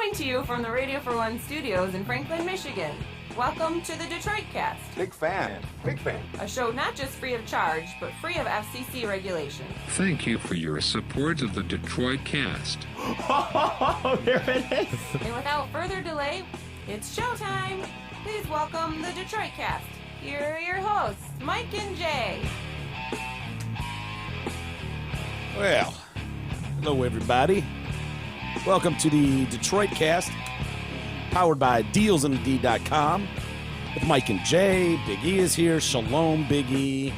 Coming to you from the Radio for One studios in Franklin, Michigan. Welcome to the Detroit Cast. Big fan. A show not just free of charge, but free of FCC regulations. Thank you for your support of the Detroit Cast. Oh, there it is. And without further delay, it's showtime. Please welcome the Detroit Cast. Here are your hosts, Mike and Jay. Well, hello everybody. Welcome to the Detroit Cast, powered by DealsInTheD.com with Mike and Jay. Big E is here. Shalom, Big E.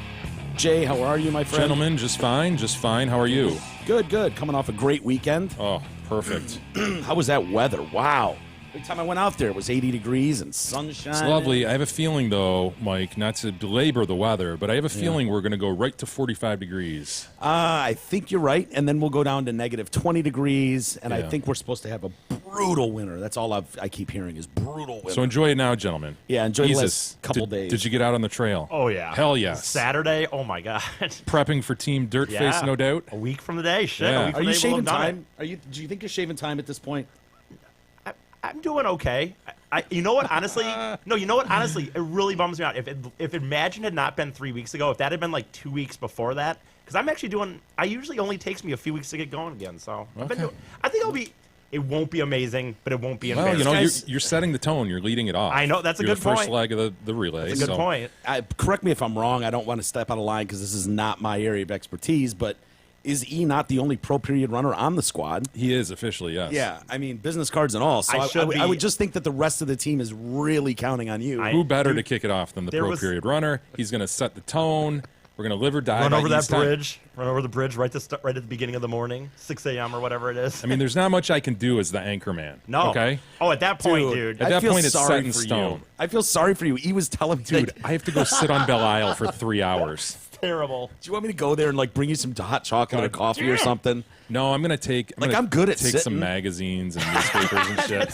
Jay, how are you, my friend? Gentlemen, just fine. How are you? Good. Coming off a great weekend. Oh, perfect. How was that weather? Wow. Every time I went out there, it was 80 degrees and sunshine. It's lovely. I have a feeling, though, Mike, not to belabor the weather, but I have a feeling we're going to go right to 45 degrees. I think you're right, and then we'll go down to negative 20 degrees, and I think we're supposed to have a brutal winter. That's all I keep hearing is brutal winter. So enjoy it now, gentlemen. Yeah, enjoy the Jesus. last couple days. Did you get out on the trail? Oh, yeah. Hell yes. Saturday, oh, my God. Prepping for Team Dirtface, no doubt. A week from the day. Shit. Yeah. A week Are from you the day we'll shaving have done time? Do you think you're shaving time at this point? I'm doing okay. You know what? Honestly, Honestly, it really bums me out. If Imagine had not been 3 weeks ago, if that had been like 2 weeks before that, because I'm actually doing. I usually only takes me a few weeks to get going again. So I've been doing, I think it'll be. It won't be amazing, but it won't be embarrassing. Well, you're setting the tone. You're leading it off. I know, that's a you're good the first point. leg of the relay. That's a good point. Correct me if I'm wrong. I don't want to step out of line because this is not my area of expertise, but is E not the only pro-period runner on the squad? He is officially, yes. Yeah, I mean, business cards and all. So I would just think that the rest of the team is really counting on you. Who better to kick it off than the pro-period runner? He's going to set the tone. We're going to live or die. Run over that bridge. Run over the bridge right at the beginning of the morning, 6 a.m. or whatever it is. I mean, there's not much I can do as the anchor man. No. Okay? Oh, at that point, dude. At that point, it's set in stone. I feel sorry for you. He was telling me, Dude, I have to go sit on Belle Isle for 3 hours. Terrible. Do you want me to go there and bring you some hot chocolate or coffee or something? No, I'm going to take. I'm good at take sitting. some magazines and newspapers and shit.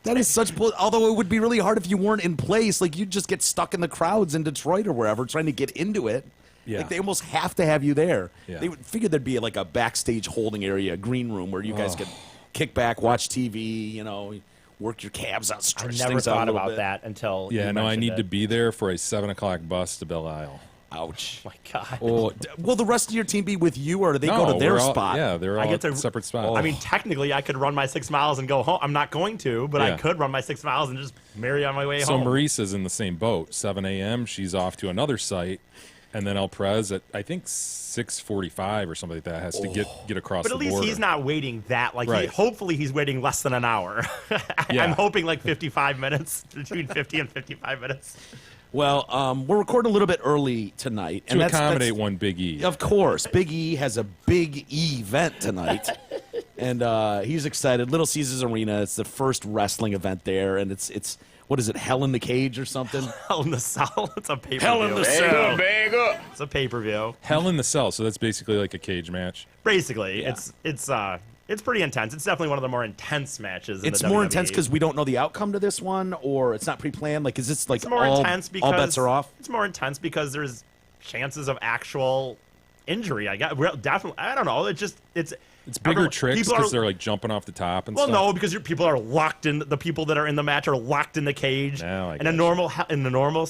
That is such bull. Although it would be really hard if you weren't in place. Like you'd just get stuck in the crowds in Detroit or wherever trying to get into it. Yeah. Like they almost have to have you there. Yeah. They would figure there'd be like a backstage holding area, a green room where you guys could kick back, watch TV. Work your calves out, stretch I never things out thought a little about bit. that until I need to be there for a 7 o'clock bus to Belle Isle. Ouch. Oh, my God. Oh, will the rest of your team be with you, or do they go to their spot? Yeah, they're all at separate spots. I mean, technically, I could run my 6 miles and go home. I'm not going to, but I could run my 6 miles and just marry on my way home. So Marissa's in the same boat. 7 a.m., she's off to another site. And then El Prez at, I think, 6:45 or something like that has to get across the border. But at least he's not waiting that. Hopefully he's waiting less than an hour. Yeah. I'm hoping 55 minutes, between 50 and 55 minutes. Well, we're recording a little bit early tonight. To accommodate one Big E. Of course. Big E has a Big E event tonight. And he's excited. Little Caesars Arena. It's the first wrestling event there. And it's what is it, Hell in the Cage or something? Hell in the Cell. It's a pay-per-view. Hell in the Cell. Bag up. It's a pay-per-view. Hell in the Cell. So that's basically like a cage match. Basically, Yeah. it's pretty intense. It's definitely one of the more intense matches. It's in the more WWE. intense because we don't know the outcome to this one, or it's not pre-planned. Like, is this like It's more intense because all bets are off? It's more intense because there's chances of actual injury. I got definitely. I don't know. It's bigger tricks because they're like jumping off the top and stuff. Well, no, because people are locked in. The people that are in the match are locked in the cage. No, in the normal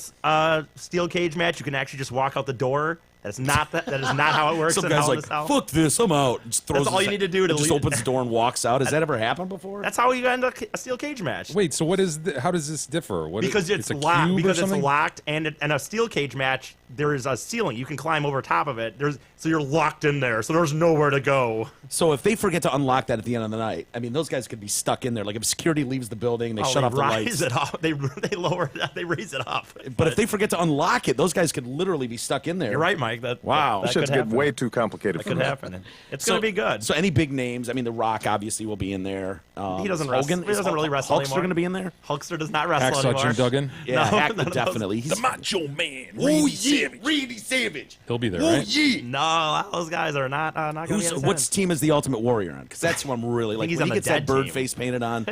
steel cage match, you can actually just walk out the door. That is not how it works. Some in guy's Hell in like, the Cell. fuck this, I'm out. Just throws That's all you need to do to just leave. opens the door and walks out. Has that ever happened before? That's how you end a steel cage match. Wait, so what is? How does this differ? Because it's a locked. cube or Because it's something? locked, and a steel cage match, there is a ceiling. You can climb over top of it. So you're locked in there. So there's nowhere to go. So if they forget to unlock that at the end of the night, I mean, those guys could be stuck in there. Like if security leaves the building, they shut off the lights. It up. They lower it. They raise it up. But if they forget to unlock it, those guys could literally be stuck in there. You're right, Mike. Wow. that Shit's could getting happen. way too complicated That for could me. happen. It's going to be good. So any big names? I mean, The Rock obviously will be in there. He doesn't Hogan, wrestle. He doesn't really wrestle Hulkster anymore. going to be in there? Hulkster does not wrestle Hacksaw anymore. Jim Duggan. Yeah, No, Hack, none of those. definitely. He's Macho Man. oh yeah, Randy Savage. He'll be there, Oh right? yeah. No, those guys are not going to be in What's team is the Ultimate Warrior on? Because that's who I'm really like. he's When on he the gets that dead bird team. face painted on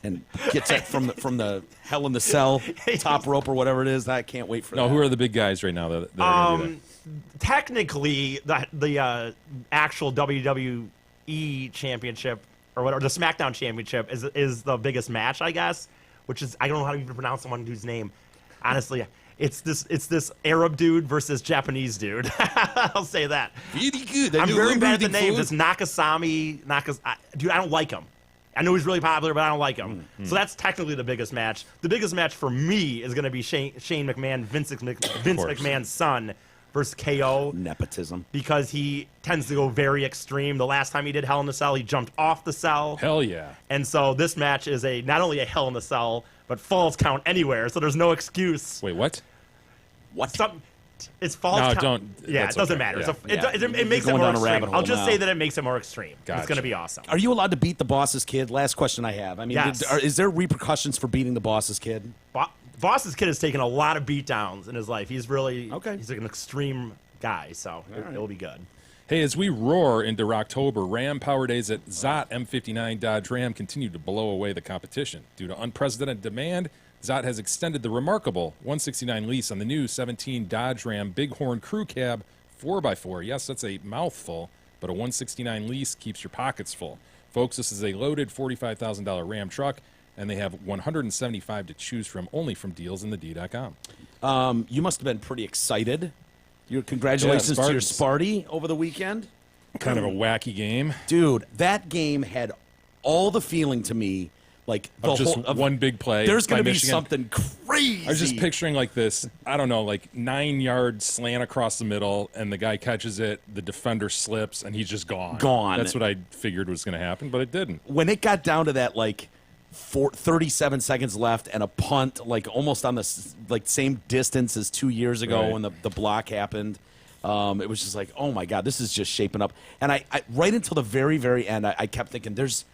and gets that from the Hell in the Cell top rope or whatever it is, I can't wait for that. No, who are the big guys right now that are going to do Technically, the actual WWE championship or whatever, the SmackDown Championship is the biggest match, I guess. Which is, I don't know how to even pronounce someone whose name. Honestly, it's this Arab dude versus Japanese dude. I'll say that. Really good. I'm very bad at the names. It's Nakasami. Dude, I don't like him. I know he's really popular, but I don't like him. So that's technically the biggest match. The biggest match for me is going to be Shane McMahon, Vince McMahon's son, versus KO. Nepotism. Because he tends to go very extreme. The last time he did Hell in a Cell, he jumped off the cell. Hell yeah. And so this match is not only a Hell in a Cell, but falls count anywhere. So there's no excuse. Wait, what? It's falls No, count. don't. Yeah, that's it doesn't okay. matter. Yeah. So it makes it going more down a rabbit extreme. hole I'll just now. say that it makes it more extreme. Gotcha. It's going to be awesome. Are you allowed to beat the boss's kid? Last question I have. I mean, Yes. is there repercussions for beating the boss's kid? Boss's kid has taken a lot of beatdowns in his life. He's really Okay. He's like an extreme guy, so it'll be good. Hey, as we roar into Rocktober, Ram Power Days at Zott M59 Dodge Ram continue to blow away the competition. Due to unprecedented demand, Zott has extended the remarkable 169 lease on the new 17 Dodge Ram Bighorn Crew Cab 4x4. Yes, that's a mouthful, but a 169 lease keeps your pockets full. Folks, this is a loaded $45,000 Ram truck, and they have 175 to choose from only from dealsinthed.com. You must have been pretty excited. Congratulations to your Sparty over the weekend. Kind of a wacky game. Dude, that game had all the feeling to me, like the Of just whole one big play. There's by going to be Michigan. something crazy. I was just picturing like this, I don't know, like 9-yard slant across the middle, and the guy catches it, the defender slips, and he's just gone. Gone. That's what I figured was going to happen, but it didn't. When it got down to that, like 37 seconds left and a punt, like almost on the same distance as 2 years ago Right. when the block happened, it was just like, oh my God, this is just shaping up. And I right until the very, very end, I kept thinking, this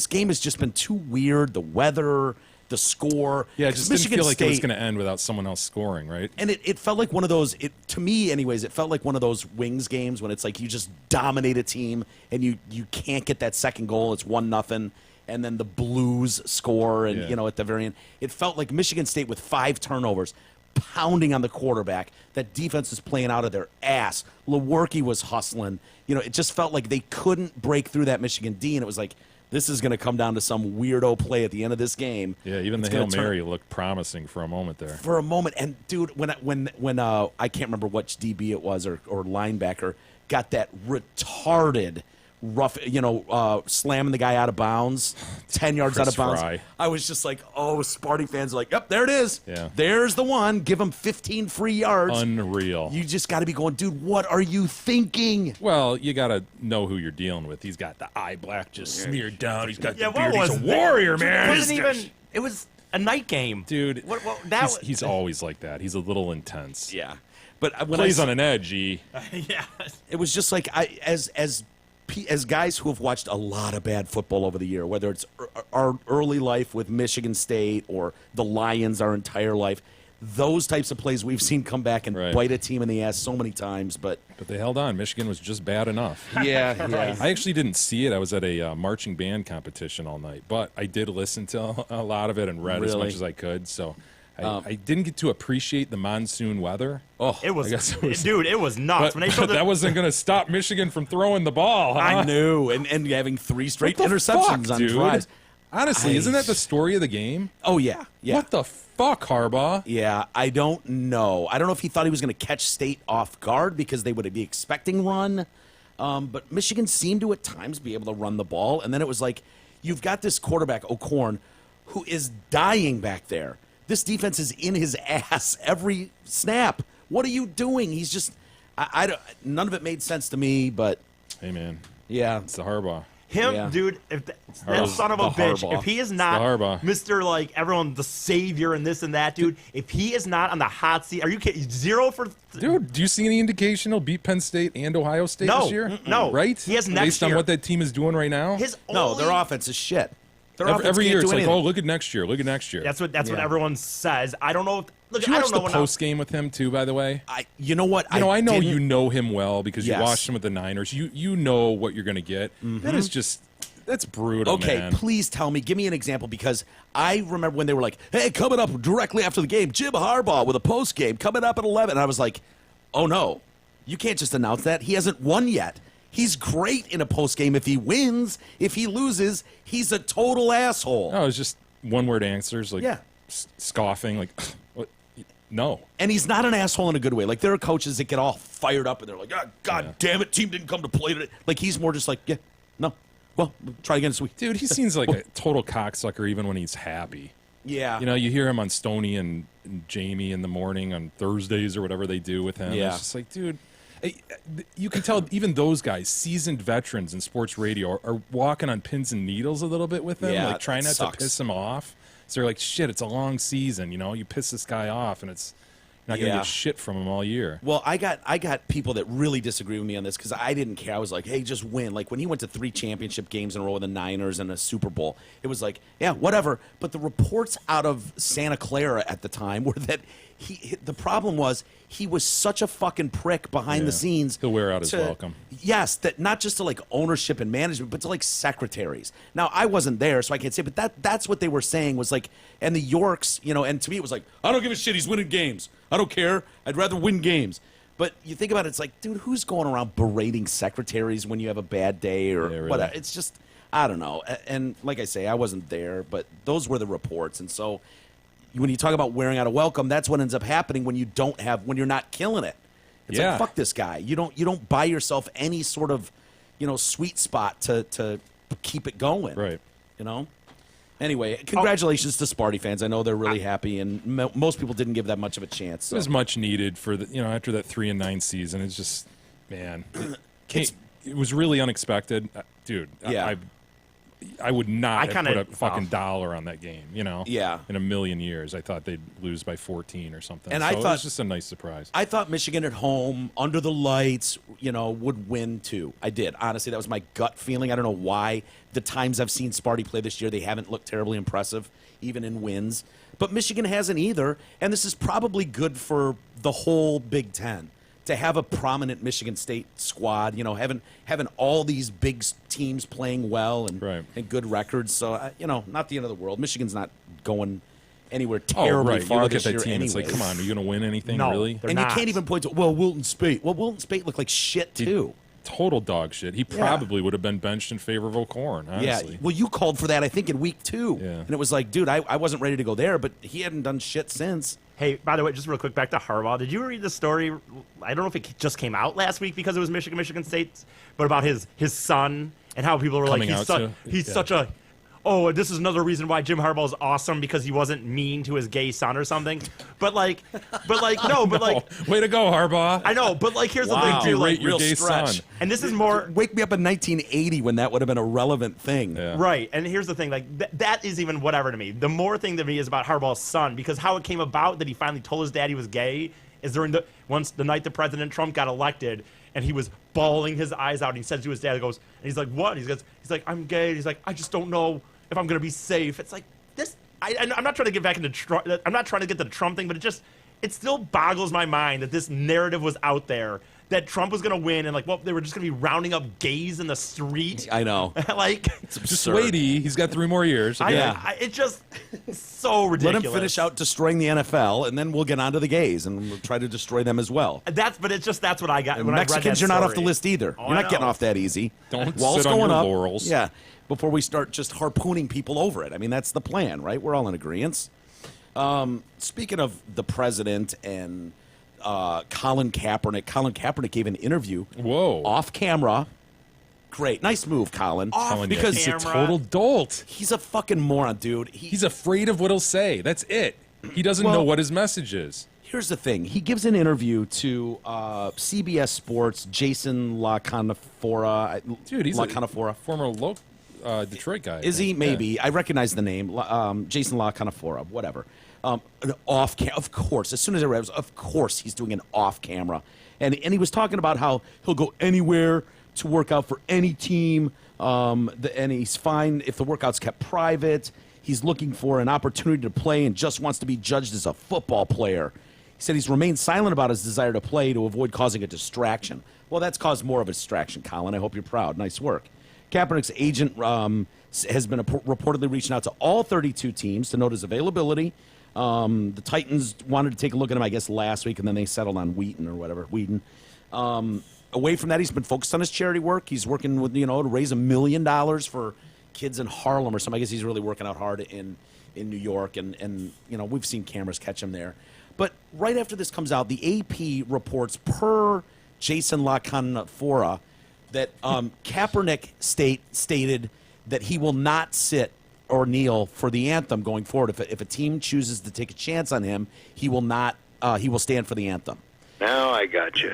game has just been too weird. The weather, the score. Yeah, it just Michigan didn't feel like State, it was going to end without someone else scoring, right? And it felt like one of those, to me anyways, it felt like one of those Wings games when it's like you just dominate a team and you can't get that second goal. It's 1-0. And then the Blues score, and Yeah. at the very end, it felt like Michigan State with 5 turnovers, pounding on the quarterback. That defense was playing out of their ass. Lewerke was hustling. It just felt like they couldn't break through that Michigan D, and it was like, this is going to come down to some weirdo play at the end of this game. Yeah, even It's the Hail gonna turn- Mary looked promising for a moment there. for a moment. And dude, when I can't remember which DB it was or linebacker got that retarded rough, slamming the guy out of bounds, 10 yards Chris out of bounds. Fry. I was just like, oh, Sparty fans are like, yep, there it is. Yeah. There's the one. Give him 15 free yards. Unreal. You just got to be going, dude, what are you thinking? Well, you got to know who you're dealing with. He's got the eye black just smeared down. He's got Yeah, the what beard. He's was a that? warrior, It man. wasn't even. It was a night game, Dude, that he's always like that. He's a little intense. Yeah. But when Plays on an edge, yeah. it was just like as guys who have watched a lot of bad football over the year, whether it's our early life with Michigan State or the Lions our entire life, those types of plays we've seen come back and Right. bite a team in the ass so many times. But they held on. Michigan was just bad enough. yeah. I actually didn't see it. I was at a marching band competition all night, but I did listen to a lot of it and read as Really? much as I could. So I didn't get to appreciate the monsoon weather. Oh, It was, I guess it was- dude. It was nuts But, when they showed that wasn't going to stop Michigan from throwing the ball. Huh? I knew, and having 3 straight What the interceptions fuck, on dude? drives. Honestly, isn't that the story of the game? Oh yeah. What the fuck, Harbaugh? Yeah, I don't know. I don't know if he thought he was going to catch State off guard because they would be expecting run. But Michigan seemed to at times be able to run the ball. And then it was like, you've got this quarterback, O'Korn, who is dying back there. This defense is in his ass every snap. What are you doing? He's just, I don't, none of it made sense to me, but Hey, man. yeah. It's the Harbaugh. him, Yeah. dude. If that Harbaugh. son of a The bitch, Harbaugh. if he is not the Harbaugh. Mr. like everyone, the savior and this and that, dude. If he is not on the hot seat, are you kidding? 0 for. Dude, do you see any indication he'll beat Penn State and Ohio State No, this year? no. Right? He has next Based on year. what that team is doing right now? His No, only, their offense is shit. Their offense every can't year do it's like, anything. oh, look at next year. Look at next year. That's what Yeah. everyone says. I don't know. Look, Did you I watch don't know the when post game with him too, by the way? You know what? I know didn't- you know him well because you Yes. watched him with the Niners. You know what you're going to get. That is just that's brutal, Okay, man. please tell me. Give me an example because I remember when they were like, "Hey, coming up directly after the game, Jim Harbaugh with a post game coming up at 11." And I was like, "Oh no, you can't just announce that. He hasn't won yet. He's great in a post game if he wins. If he loses, he's a total asshole. No, it's just one-word answers, like scoffing, like, what? No. And he's not an asshole in a good way. Like, there are coaches that get all fired up and they're like, God damn it, team didn't come to play today. Like, he's more just like, no. Well, try again this week. Dude, he seems like a total cocksucker even when he's happy. Yeah. You know, you hear him on Stoney and Jamie in the morning on Thursdays or whatever they do with him. Yeah. It's just like, dude, you can tell even those guys, seasoned veterans in sports radio, are walking on pins and needles a little bit with him, like trying not to piss him off. So they're like, shit, it's a long season. You know, you piss this guy off and it's not going to get shit from him all year. Well, I got people that really disagree with me on this because I didn't care. I was like, hey, just win. Like when he went to 3 championship games in a row with the Niners and a Super Bowl, it was like, yeah, whatever. But the reports out of Santa Clara at the time were that the problem was he was such a fucking prick behind the scenes. He'll wear out his welcome. Yes, that not just to like ownership and management, but to like secretaries. Now, I wasn't there, so I can't say, but that's what they were saying was like, and the Yorks, you know, and to me it was like, I don't give a shit, he's winning games. I don't care. I'd rather win games. But you think about it, it's like, dude, who's going around berating secretaries when you have a bad day or really. whatever? It's just, I don't know. And like I say, I wasn't there, but those were the reports. And so when you talk about wearing out a welcome, that's what ends up happening when when you're not killing it. It's like, fuck this guy. You don't buy yourself any sort of, sweet spot to keep it going. Right. You know? Anyway, congratulations to Sparty fans. I know they're really happy, and most people didn't give that much of a chance. So. It was much needed for after that 3-9 season. It's just, man, it was really unexpected, dude. Yeah. I would not have put a fucking dollar on that game. Yeah. In a million years, I thought they'd lose by 14 or something. And so I thought it was just a nice surprise. I thought Michigan at home, under the lights, would win too. I did. Honestly, that was my gut feeling. I don't know why. The times I've seen Sparty play this year, they haven't looked terribly impressive, even in wins. But Michigan hasn't either, and this is probably good for the whole Big Ten to have a prominent Michigan State squad. Having all these big teams playing well and good records. So not the end of the world. Michigan's not going anywhere terribly far You look this at that year team, anyways. it's like, come on, are you going to win anything, No, really? they're And not. you can't even point to, Wilton Spate. Well, Wilton Spate looked like shit, too. Total dog shit. He probably would have been benched in favor of O'Korn, honestly. Yeah, well, you called for that, I think, in week 2. Yeah. And it was like, dude, I wasn't ready to go there, but he hadn't done shit since. Hey, by the way, just real quick, back to Harbaugh. Did you read the story? I don't know if it just came out last week because it was Michigan State, but about his son and how people were Coming like, out he's such a, this is another reason why Jim Harbaugh is awesome because he wasn't mean to his gay son or something. But way to go, Harbaugh. I know, but here's the Wow. thing too, Berate your real gay stretch. son. and this is more. Wake me up in 1980 when that would have been a relevant thing. Yeah. Right, and here's the thing, that is even whatever to me. The more thing to me is about Harbaugh's son, because how it came about that he finally told his dad he was gay is during the night that President Trump got elected, and he was bawling his eyes out, and he said to his dad, and he's like, what? He's like, I'm gay. And he's like, I just don't know if I'm gonna be safe. It's like this. I'm not trying to get back into Trump. I'm not trying to get to the Trump thing, but it still boggles my mind that this narrative was out there that Trump was going to win and they were just going to be rounding up gays in the street. I know. Just wait, he's got 3 more years. Okay? It's just so ridiculous. Let him finish out destroying the NFL, and then we'll get on to the gays, and we'll try to destroy them as well. That's what I got. When Mexicans, I read that you're not off the story. list either. Oh, You're I not getting know. off that easy. Don't Wall's sit on going your up. laurels. Yeah, before we start just harpooning people over it. I mean, that's the plan, right? We're all in agreement. Speaking of the president and Colin Kaepernick gave an interview. Whoa. Off camera. Great. Nice move, Colin. Because he's a total dolt. He's a fucking moron, dude. He's afraid of what he'll say. That's it. He doesn't know what his message is. Here's the thing. He gives an interview to CBS Sports, Jason LaCanfora. Dude, he's LaCanfora. a former Detroit guy. Is he? Maybe. Yeah. I recognize the name. Jason LaCanfora, whatever. Of course. As soon as I read it, of course he's doing an off-camera. And he was talking about how he'll go anywhere to work out for any team, and he's fine if the workout's kept private. He's looking for an opportunity to play and just wants to be judged as a football player. He said he's remained silent about his desire to play to avoid causing a distraction. Well, that's caused more of a distraction, Colin. I hope you're proud. Nice work. Kaepernick's agent has been reportedly reaching out to all 32 teams to note his availability. The Titans wanted to take a look at him, I guess, last week, and then they settled on Wheaton or whatever. away from that, he's been focused on his charity work. He's working with, to raise $1 million for kids in Harlem or something. I guess he's really working out hard in New York, and we've seen cameras catch him there. But right after this comes out, the AP reports per Jason La Canfora that Kaepernick stated that he will not sit or kneel for the anthem going forward. If a team chooses to take a chance on him, he will not. He will stand for the anthem. Now I got you.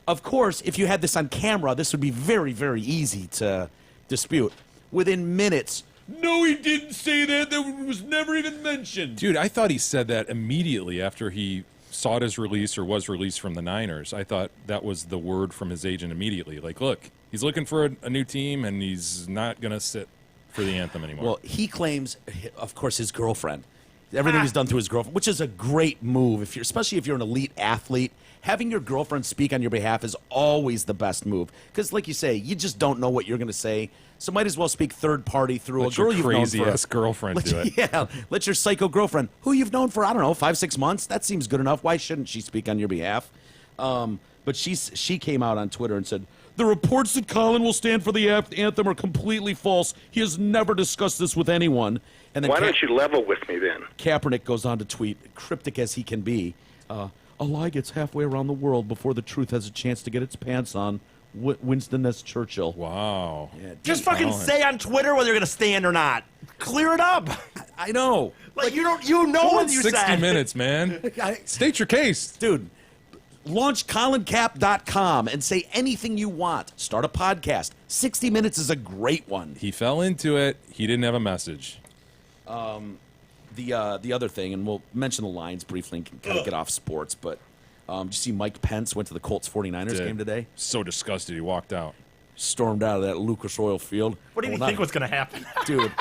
Of course, if you had this on camera, this would be very, very easy to dispute. Within minutes. No, he didn't say that. That was never even mentioned. Dude, I thought he said that immediately after he sought his release or was released from the Niners. I thought that was the word from his agent immediately. Like, look, he's looking for a new team, and he's not going to sit for the anthem anymore. Well, he claims, of course, his girlfriend. Everything is done through his girlfriend, which is a great move, especially if you're an elite athlete. Having your girlfriend speak on your behalf is always the best move. Because, like you say, you just don't know what you're going to say. So might as well speak third party through let a girl your you've known for. crazy-ass girlfriend do it. Yeah, let your psycho girlfriend, who you've known for, 5-6 months. That seems good enough. Why shouldn't she speak on your behalf? But she came out on Twitter and said, the reports that Colin will stand for the anthem are completely false. He has never discussed this with anyone. And then Why don't you level with me then? Kaepernick goes on to tweet, cryptic as he can be, a lie gets halfway around the world before the truth has a chance to get its pants on. Winston S. Churchill. Wow. Yeah, Just fucking say on Twitter whether you're gonna stand or not. Clear it up. I know. Like you know what you 60 said. minutes, man. State your case. Dude, launch ColinCap.com and say anything you want. Start a podcast. 60 Minutes is a great one. He fell into it. He didn't have a message. The other thing, and we'll mention the Lions briefly and kind of get off sports, but did you see Mike Pence went to the Colts 49ers game today? So disgusted he walked out. Stormed out of that Lucas Oil Field. What do you think was gonna happen? Dude,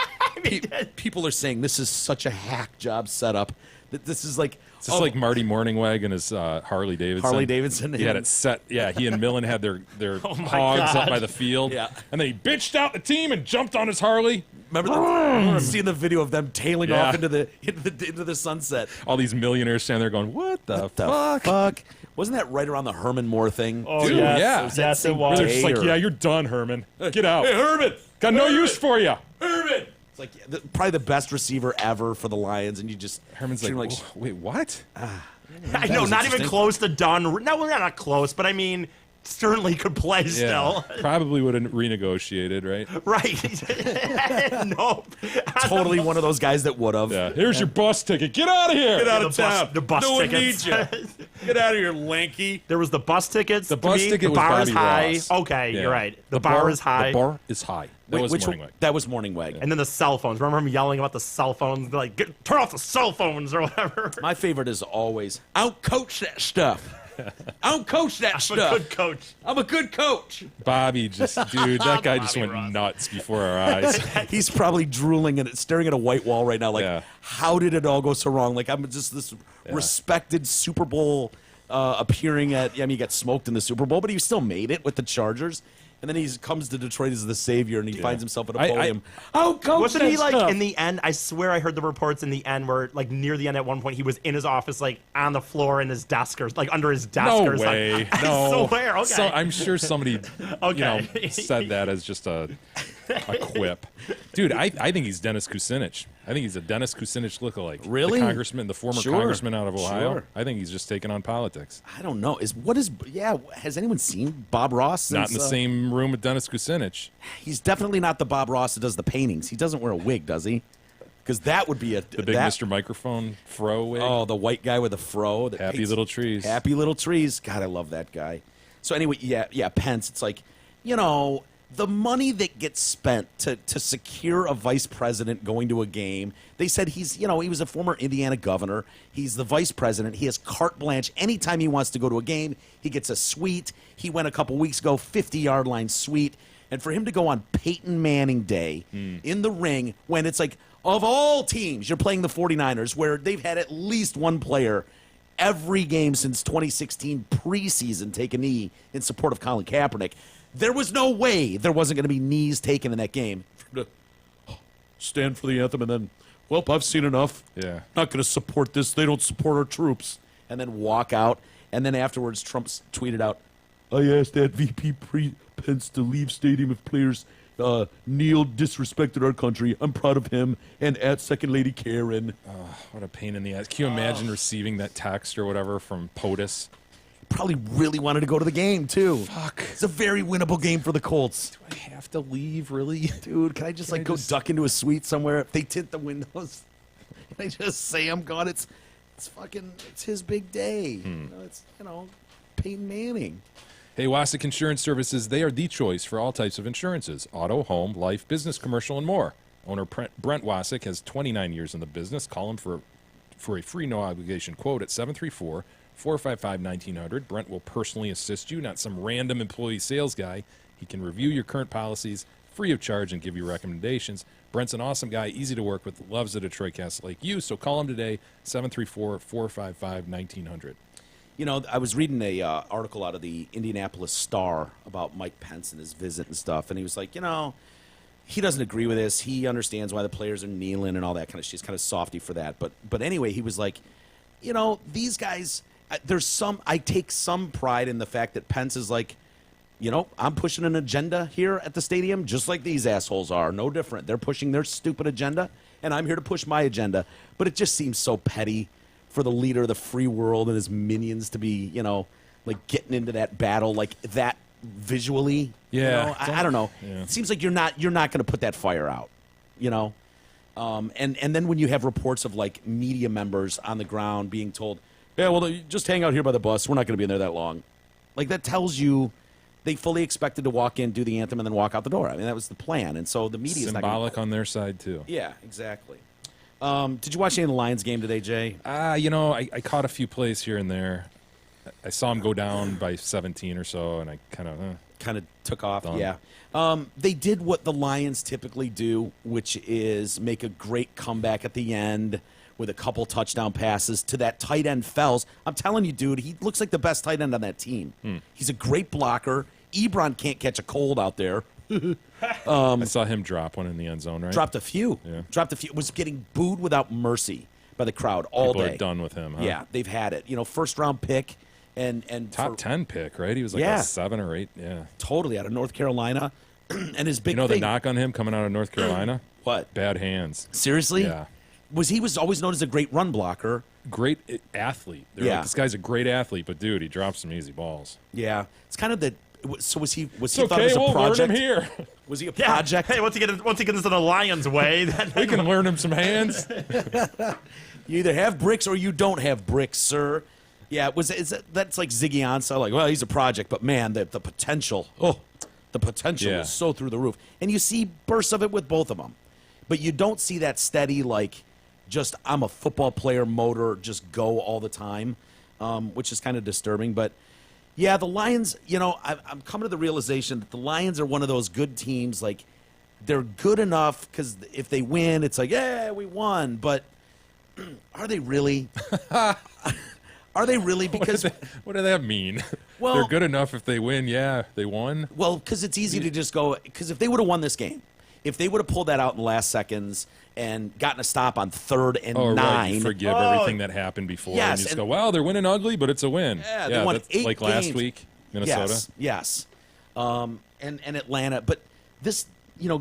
people are saying this is such a hack job setup. That this is like... It's just like Marty Morningweg and his Harley Davidson. Harley Davidson. He had it set. Yeah, he and Millen had their hogs up by the field. Yeah. And then he bitched out the team and jumped on his Harley. Remember seeing the video of them tailing off into the sunset? All these millionaires standing there going, what the fuck? Wasn't that right around the Herman Moore thing? Oh, Dude, yes. yeah. Was that same Where they're just day like, or- yeah, you're done, Herman. Get out. Hey, Herman! Got no use for you. Herman! It's like probably the best receiver ever for the Lions, and you just Herman's treat like, him wait, what? I know, was not even interesting. close to done. No, we're not close, but I mean, certainly could play still. Probably would have renegotiated, right? Right. Nope. totally one of those guys that would have. Yeah. Here's your bus ticket. Get out of here. Get out The of town. the bus no one tickets. needs you. Get out of here, lanky. There was the bus tickets. The to bus me. ticket The was bar is Bobby high. Ross. Okay, Yeah. you're right. The bar is high. The bar is high. That was Which Morningweg. that was Morningweg. And then the cell phones. Remember him yelling about the cell phones? They're like, turn off the cell phones or whatever. My favorite is always, I don't coach that stuff. I don't coach that I'm stuff. a good coach. I'm a good coach. Bobby just, dude, that guy just Bobby went Ross. nuts before our eyes. He's probably drooling and staring at a white wall right now. Like, Yeah. how did it all go so wrong? Like, I'm just this respected Super Bowl appearing at. I mean, he got smoked in the Super Bowl, but he still made it with the Chargers. And then he comes to Detroit as the savior, and he finds himself at a podium. Oh, coach, Wasn't he that like stuff. in the end? I swear I heard the reports in the end where, like, near the end at one point, he was in his office, like on the floor in his desk or like under his desk. No or something. way. I No. swear. Okay. So I'm sure somebody Okay. said that as just a quip. Dude, I think he's Dennis Kucinich. I think he's a Dennis Kucinich lookalike. Really? The congressman, the former Sure. congressman out of Ohio. Sure. I think he's just taking on politics. I don't know. Has anyone seen Bob Ross? Not in since, the same room with Dennis Kucinich. He's definitely not the Bob Ross that does the paintings. He doesn't wear a wig, does he? Because that would be The big Mr. Microphone fro wig. Oh, the white guy with the fro. That Happy paints- Little Trees. Happy Little Trees. God, I love that guy. So anyway, yeah, Pence. It's like, the money that gets spent to secure a vice president going to a game. They said he was a former Indiana governor. He's the vice president. He has carte blanche anytime he wants to go to a game. He gets a suite. He went a couple weeks ago, 50-yard line suite. And for him to go on Peyton Manning Day in the ring when it's like, of all teams, you're playing the 49ers where they've had at least one player every game since 2016 preseason take a knee in support of Colin Kaepernick. There was no way there wasn't going to be knees taken in that game. Stand for the anthem and then, well, I've seen enough. Yeah. Not going to support this. They don't support our troops. And then walk out. And then afterwards, Trump tweeted out, I asked that VP Pence to leave stadium if players Neil disrespected our country. I'm proud of him. And at Second Lady Karen. What a pain in the ass. Can you imagine receiving that text or whatever from POTUS? Probably really wanted to go to the game, too. Fuck. It's a very winnable game for the Colts. Do I have to leave, really? Dude, can I just go duck into a suite somewhere? If they tint the windows, can I just say I'm gone? It's his big day. It's Peyton Manning. Hey, Wasik Insurance Services, they are the choice for all types of insurances. Auto, home, life, business, commercial, and more. Owner Brent Wasik has 29 years in the business. Call him for a free no-obligation quote at 734-455-1900. Brent will personally assist you, not some random employee sales guy. He can review your current policies free of charge and give you recommendations. Brent's an awesome guy, easy to work with, loves the Detroit Cast like you, so call him today, 734-455-1900. I was reading a article out of the Indianapolis Star about Mike Pence and his visit and stuff, and he was like, he doesn't agree with this. He understands why the players are kneeling and all that kind of shit. He's kind of softy for that. But anyway, he was like, these guys, I take some pride in the fact that Pence is like, I'm pushing an agenda here at the stadium just like these assholes are. No different. They're pushing their stupid agenda, and I'm here to push my agenda. But it just seems so petty for the leader of the free world and his minions to be, getting into that battle like that visually. Yeah. I don't know. Yeah. It seems like you're not going to put that fire out, And then when you have reports of like media members on the ground being told, yeah, well, just hang out here by the bus. We're not going to be in there that long. Like that tells you they fully expected to walk in, do the anthem, and then walk out the door. I mean, that was the plan. And so the media is not symbolic on their side, too. Yeah, exactly. Did you watch any of the Lions game today, Jay? I caught a few plays here and there. I saw him go down by 17 or so, and I kind of took off. done. Yeah. They did what the Lions typically do, which is make a great comeback at the end with a couple touchdown passes to that tight end Fells. I'm telling you, dude, he looks like the best tight end on that team. He's a great blocker. Ebron can't catch a cold out there. I saw him drop one in the end zone, right? Dropped a few. Yeah. Was getting booed without mercy by the crowd all People day. are done with him, huh? Yeah, they've had it. First round pick and Top 10 pick, right? He was like Yeah. a 7 or 8. Yeah. totally out of North Carolina. And his big The thing. knock on him coming out of North Carolina? What? Bad hands. Seriously? Yeah. He was always known as a great run blocker. Great athlete. They're Yeah. like, this guy's a great athlete, but dude, he drops some easy balls. Yeah. It's kind of the. So was he? It's He thought okay, it was a we'll learn project? him here. Was he a Yeah. project? Hey, once he gets into the Lions' way, We can learn him some hands. You either have bricks or you don't have bricks, sir. Yeah, that's like Ziggy Ansah. Like, well, he's a project, but man, the potential. The potential Yeah. is so through the roof. And you see bursts of it with both of them, but you don't see that steady like, just I'm a football player motor, just go all the time, which is kind of disturbing. But yeah, the Lions. I'm coming to the realization that the Lions are one of those good teams. Like, they're good enough because if they win, it's like, yeah, we won. But are they really? Are they really? Because What does that mean? Well- They're good enough if they win. Yeah, they won. well, because it's easy to just go. Because if they would have won this game, if they would have pulled that out in the last seconds and gotten a stop on 3rd and Oh, 9, right. You forgive Oh. everything that happened before. Yes, and you just and- go, well, they're winning ugly, but it's a win. Yeah, they won that's 8 like last games. week, Minnesota. Yes. And Atlanta, but this,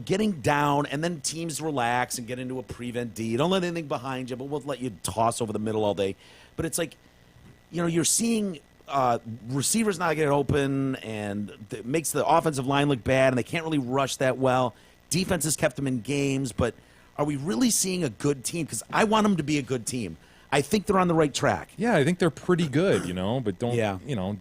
getting down and then teams relax and get into a prevent D. Don't let anything behind you, but we'll let you toss over the middle all day. But it's like, you're seeing receivers not get open, and it makes the offensive line look bad, and they can't really rush that well. Defense has kept them in games, but are we really seeing a good team? Because I want them to be a good team. I think they're on the right track. Yeah, I think they're pretty good, but don't, Yeah. don't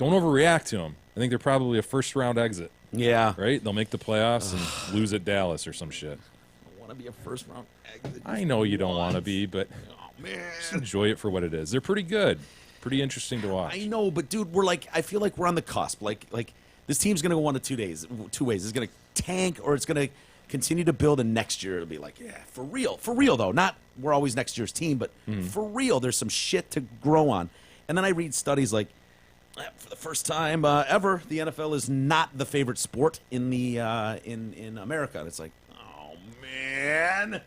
overreact to them. I think they're probably a first-round exit, Yeah. right? They'll make the playoffs and lose at Dallas or some shit. I want to be a first-round exit. I know you don't want to be, but just enjoy it for what it is. They're pretty good. Pretty interesting to watch. I know, but dude, I feel like we're on the cusp. Like this team's gonna go one of two ways. It's gonna tank, or it's gonna continue to build, and next year it'll be like, yeah, for real though. Not we're always next year's team, but for real, there's some shit to grow on. And then I read studies like, for the first time ever, the NFL is not the favorite sport in the in America. And it's like, oh man,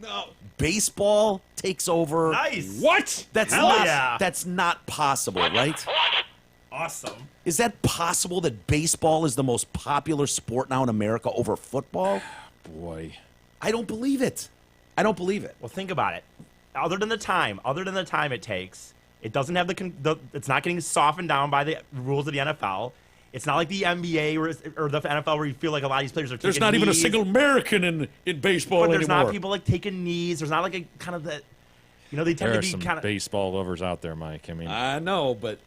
no, baseball takes over. nice. What? That's Hell not yeah. that's not possible, right? Awesome. Is that possible that baseball is the most popular sport now in America over football? Boy. I don't believe it. I don't believe it. Well, think about it. Other than the time it takes, it doesn't have it's not getting softened down by the rules of the NFL. It's not like the NBA or the NFL where you feel like a lot of these players are taking There's not even a knees. single American in baseball But there's anymore. not people like taking knees. There's not like a kind of the, they tend There to are be some kind of. baseball lovers out there, Mike. I mean, I know, but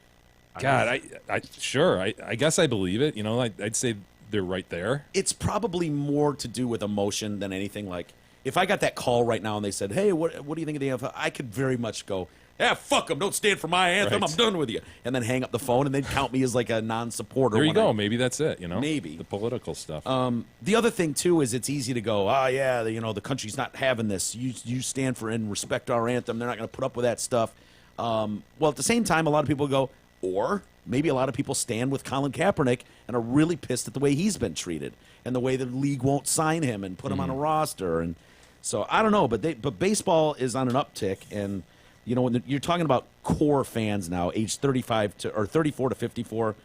God, I guess I believe it. I'd say they're right there. it's probably more to do with emotion than anything. Like, if I got that call right now and they said, hey, what do you think of the NFL? I could very much go, yeah, fuck them. Don't stand for my anthem. Right. I'm done with you. And then hang up the phone, and they'd count me as like a non-supporter. There you when go. I- Maybe that's it. Maybe. the political stuff. The other thing too is it's easy to go, the country's not having this. You stand for and respect our anthem. They're not going to put up with that stuff. Well, at the same time, a lot of people go, or maybe a lot of people stand with Colin Kaepernick and are really pissed at the way he's been treated and the way the league won't sign him and put him on a roster. And so I don't know, but baseball is on an uptick, and when you're talking about core fans now, age 34 to 54,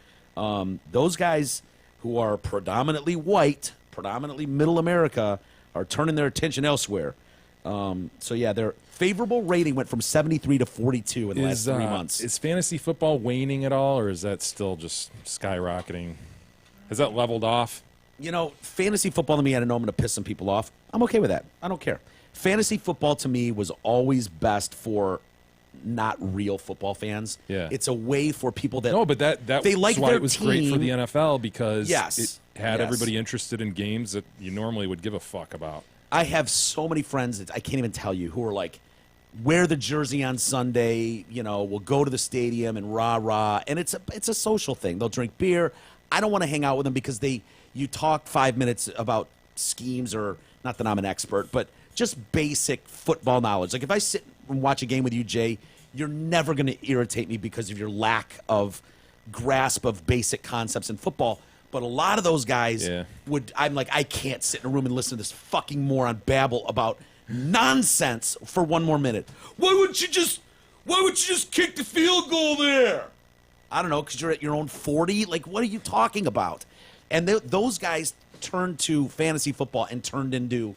those guys who are predominantly white, predominantly middle America, are turning their attention elsewhere. So yeah, their favorable rating went from 73 to 42 in the last 3 months. Is fantasy football waning at all, or is that still just skyrocketing? Has that leveled off? Fantasy football to me, I don't know, I'm going to piss some people off. I'm okay with that. I don't care. Fantasy football to me was always best for not real football fans. Yeah. It's a way for people that No, but that's they like why their it was great for team. the NFL because Yes. it had Yes. everybody interested in games that you normally would give a fuck about. I have so many friends that I can't even tell you who are like, wear the jersey on Sunday, we'll go to the stadium and rah. And it's a social thing. They'll drink beer. I don't want to hang out with them because you talk 5 minutes about schemes, or not that I'm an expert, but just basic football knowledge. Like if I sit and watch a game with you, Jay, you're never going to irritate me because of your lack of grasp of basic concepts in football. But a lot of those guys I'm like, I can't sit in a room and listen to this fucking moron babble about nonsense for one more minute. Why would you just kick the field goal there? I don't know, because you're at your own 40. Like, what are you talking about? And those guys turned to fantasy football and turned into,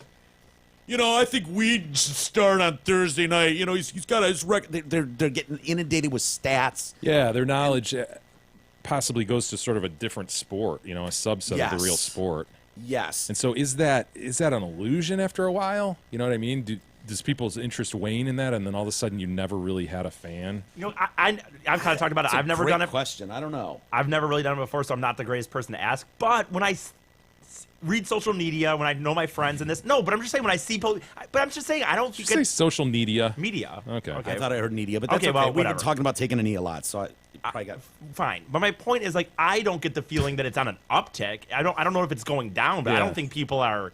I think we'd start on Thursday night. He's got his record. they're getting inundated with stats. Yeah, their knowledge possibly goes to sort of a different sport, a subset of Yes. the real sport. Yes. And so is that an illusion after a while? You know what I mean? Does people's interest wane in that, and then all of a sudden you never really had a fan? I've kind of talked about it. I've never done it. Question. I don't know. I've never really done it before, so I'm not the greatest person to ask. But when I read social media, when I know my friends and this, no, but I'm just saying when I see, but I'm just saying I don't Did you think say social media? media. Okay. I thought I heard media, but that's Okay, well, We've been whatever. talking about taking a knee a lot, so I probably got. Fine, but my point is like I don't get the feeling that it's on an uptick. I don't know if it's going down, but I Yeah. don't think people are.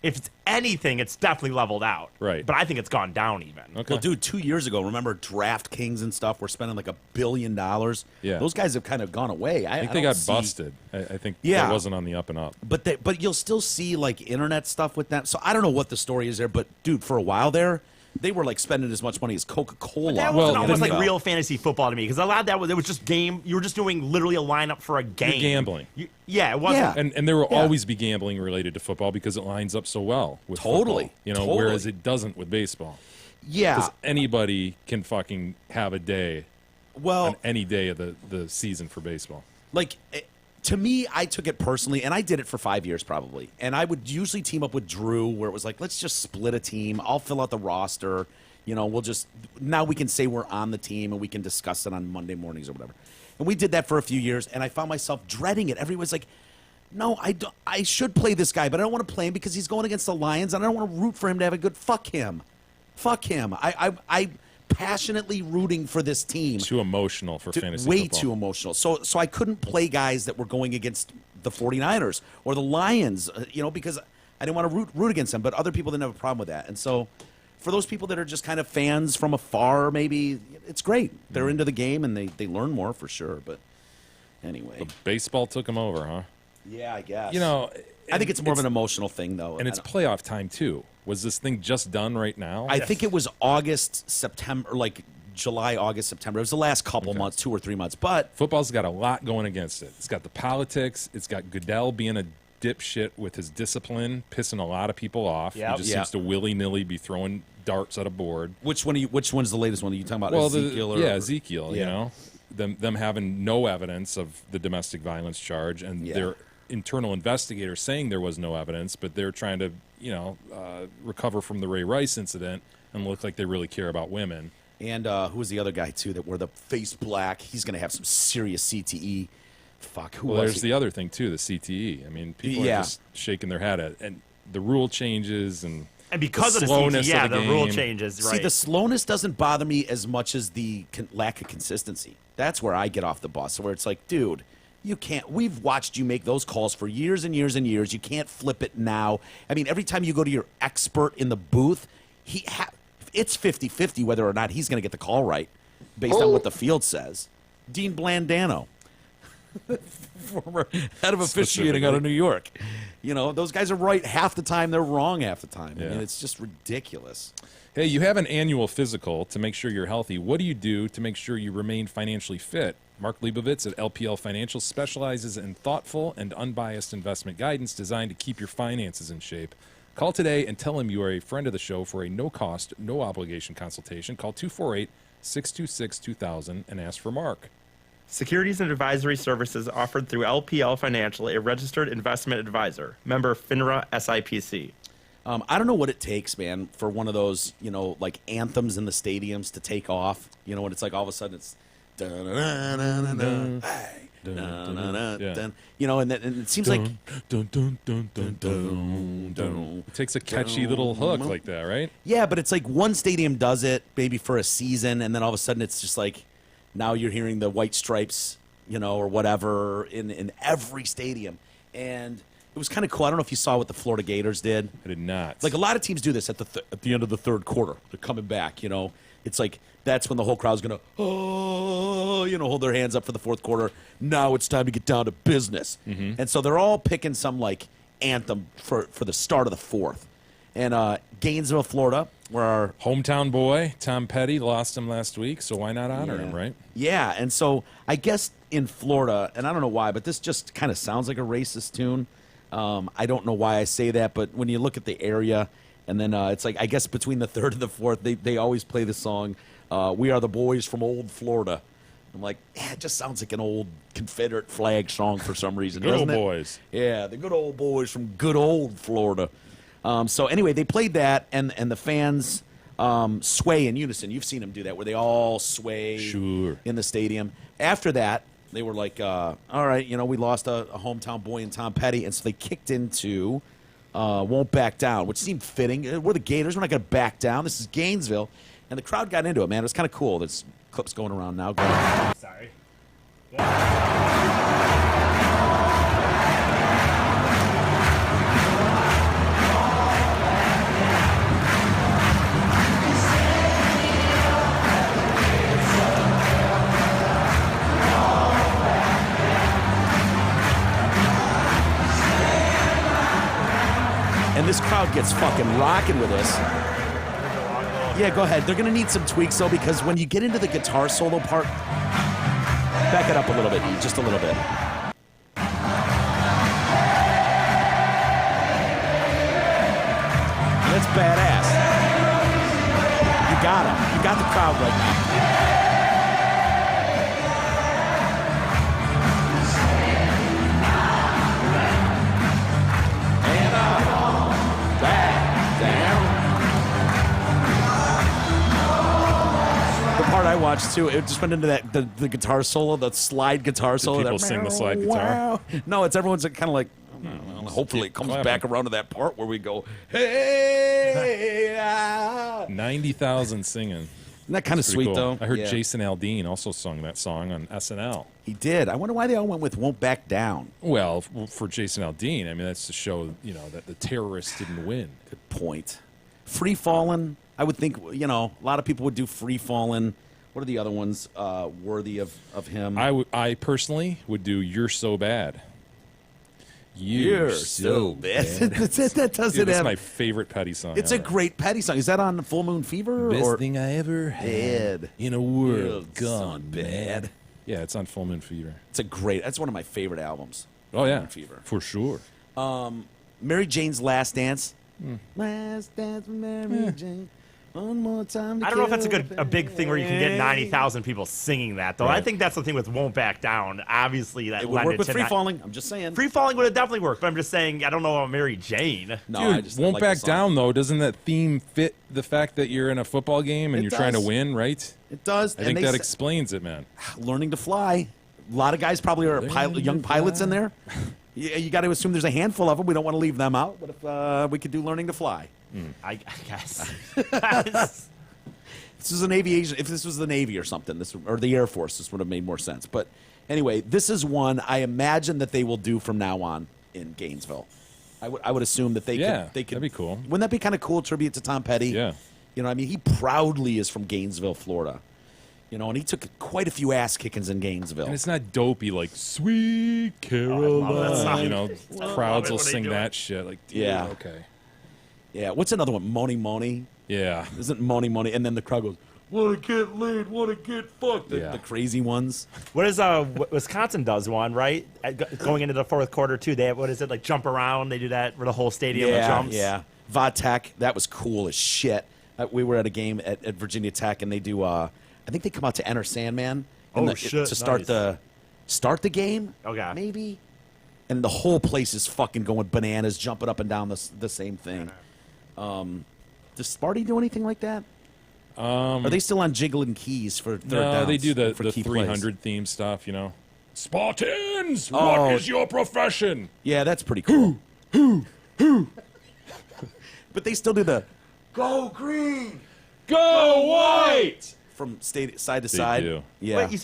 If it's anything, it's definitely leveled out. Right. But I think it's gone down even. Okay. Well, dude, 2 years ago, remember DraftKings and stuff? We're spending like $1 billion. Yeah. Those guys have kind of gone away. I think they don't got see- busted. I think Yeah. it wasn't on the up and up. But you'll still see like internet stuff with them. So I don't know what the story is there, but dude, for a while there, they were like spending as much money as Coca-Cola. That Well, wasn't almost then- like real fantasy football to me because a lot of that was it was just game. You were just doing literally a lineup for a game. gambling. Yeah, it wasn't. Yeah. And there will Yeah. always be gambling related to football because it lines up so well with Totally. football, Totally. whereas it doesn't with baseball. Yeah. Because anybody can fucking have a day Well, on any day of the season for baseball. like to me, I took it personally, and I did it for 5 years probably. And I would usually team up with Drew, where it was like, let's just split a team. I'll fill out the roster. We'll just now we can say we're on the team and we can discuss it on Monday mornings or whatever. And we did that for a few years, and I found myself dreading it. Everyone's like, no, I should play this guy, but I don't want to play him because he's going against the Lions, and I don't want to root for him to have a good. Fuck him. I passionately rooting for this team. Too emotional for fantasy Way football. too emotional. So I couldn't play guys that were going against the 49ers or the Lions, because I didn't want to root against them. But other people didn't have a problem with that. And so for those people that are just kind of fans from afar, maybe it's great. They're into the game and they learn more for sure. But anyway, The baseball took them over, huh? yeah, I guess. I think it's more of an emotional thing, though. And it's playoff time, too. Was this thing just done right now? I think it was August, September, like July, August, September. It was the last couple months, 2 or 3 months. But Football's got a lot going against it. It's got the politics. It's got Goodell being a dipshit with his discipline, pissing a lot of people off. Yep. He just seems to willy-nilly be throwing darts at a board. which one's the latest one? Are you talking about Well, Ezekiel? Ezekiel, Yeah. you know. Them having no evidence of the domestic violence charge, and their internal investigators saying there was no evidence, but they're trying to, recover from the Ray Rice incident and look like they really care about women. And who was the other guy, too, that wore the face black? He's going to have some serious CTE. Fuck, who Well, was there's he? the other thing, too, the CTE. I mean, people are Yeah. just shaking their head at and the rule changes and because the of the slowness CT, of the rule game. changes, right? See, the slowness doesn't bother me as much as the lack of consistency. That's where I get off the bus, where it's like, dude, you can't. We've watched you make those calls for years and years and years. You can't flip it now. I mean, every time you go to your expert in the booth, it's 50-50 whether or not he's going to get the call right based on what the field says. Dean Blandano, former head of officiating out of New York. Those guys are right half the time. They're wrong half the time. I mean, it's just ridiculous. Hey, you have an annual physical to make sure you're healthy. What do you do to make sure you remain financially fit? Mark Leibovitz at LPL Financial specializes in thoughtful and unbiased investment guidance designed to keep your finances in shape. Call today and tell him you are a friend of the show for a no-cost, no-obligation consultation. Call 248-626-2000 and ask for Mark. Securities and advisory services offered through LPL Financial, a registered investment advisor. Member FINRA SIPC. I don't know what it takes, man, for one of those, like anthems in the stadiums to take off. When it's like all of a sudden it's dun-dun-dun-dun-dun, hey, dun-dun-dun-dun, and it seems like It takes a catchy little hook like that, right? yeah, but it's like one stadium does it maybe for a season, and then all of a sudden it's just like now you're hearing the White Stripes, or whatever in every stadium, and it was kind of cool. I don't know if you saw what the Florida Gators did. I did not. Like a lot of teams do this at the end of the third quarter. They're coming back, It's like that's when the whole crowd's going to, hold their hands up for the fourth quarter. Now it's time to get down to business. And so they're all picking some like anthem for the start of the fourth. And Gainesville, Florida, where our hometown boy, Tom Petty, lost him last week, so why not honor him, right? Yeah, and so I guess in Florida, and I don't know why, but this just kind of sounds like a racist tune. I don't know why I say that, but when you look at the area, and then it's like, I guess between the third and the fourth, they always play the song, We Are the Boys from Old Florida. I'm like, it just sounds like an old Confederate flag song for some reason. Good old doesn't it? boys. Yeah, the good old boys from good old Florida. So anyway, they played that, and the fans sway in unison. You've seen them do that, where they all sway in the stadium. After that, they were like, all right, we lost a hometown boy in Tom Petty, and so they kicked into Won't Back Down, which seemed fitting. We're the Gators. We're not going to back down. This is Gainesville. And the crowd got into it, man. It was kind of cool. This clip's going around now. Go ahead. Sorry. And this crowd gets fucking rocking with us. Yeah, go ahead. They're going to need some tweaks, though, because when you get into the guitar solo part, back it up a little bit, just a little bit. That's badass. You got him. You got the crowd right now. I watched too. It just went into that the guitar solo, the slide guitar solo. People sing the slide guitar. No, it's everyone's kind of like. Hopefully, it comes back around to that part where we go, hey, 90,000 singing. Isn't that kind of sweet, cool. though? I heard Yeah. Jason Aldean also sung that song on SNL. He did. I wonder why they all went with "Won't Back Down." Well, for Jason Aldean, I mean, that's to show that the terrorists didn't win. Good point. Free Fallin'. I would think a lot of people would do Free Fallin'. What are the other ones worthy of him? I personally would do "You're So Bad." You're so bad. That doesn't Dude, that's have. my favorite Petty song. It's a ever. great Petty song. Is that on Full Moon Fever? Best or thing I ever had in a world gone bad. Yeah, it's on Full Moon Fever. It's a great. That's one of my favorite albums. Oh yeah, Moon Fever. for sure. Mary Jane's Last Dance. Last Dance with Mary Jane. One more time. I don't know if that's a big thing where you can get 90,000 people singing that, though. Right. I think that's the thing with Won't Back Down. Obviously, that It would work lended with to Free not- Falling. I'm just saying. Free Falling would have definitely worked, but I'm just saying I don't know about Mary Jane. No, Dude, I just Won't like the Back song. Down though. Doesn't that theme fit the fact that you're in a football game and It you're trying to does. win, right? It does. I think that explains it, man. Learning to fly. A lot of guys probably are young pilots in there. You got to assume there's a handful of them. We don't want to leave them out. But if we could do Learning to Fly. I guess. This is an aviation. If this was the Navy or something, or the Air Force, this would have made more sense. But anyway, this is one I imagine that they will do from now on in Gainesville. I would assume that they could. that'd be cool. Wouldn't that be kind of cool? Tribute to Tom Petty. Yeah. You know, I mean, he proudly is from Gainesville, Florida. You know, and he took quite a few ass kickings in Gainesville. And it's not dopey like Sweet that Caroline. song. You know, love crowds it will when they sing do that it. shit. Like, dude, Yeah. okay. Yeah. What's another one? Money, Money. Yeah. Isn't Money, Money? And then the crowd goes, "Wanna get laid? Wanna get fucked?" Yeah. The crazy ones. What is Wisconsin does one, right? Going into the fourth quarter too. They have, what is it, like jump around? They do that where the whole stadium jumps. Yeah. Vatech, that was cool as shit. We were at a game at Virginia Tech, and they do. I think they come out to Enter Sandman. Shit, To start nice. the game. Okay. Maybe. And the whole place is fucking going bananas, jumping up and down the same thing. Does Sparty do anything like that? Are they still on jiggling keys for third downs? No, they do the key plays? 300 theme stuff, you know. Spartans, Oh. what is your profession? Yeah, that's pretty cool. But they still do the "Go Green" Go white! from side to They side. do. Yeah. Wait, you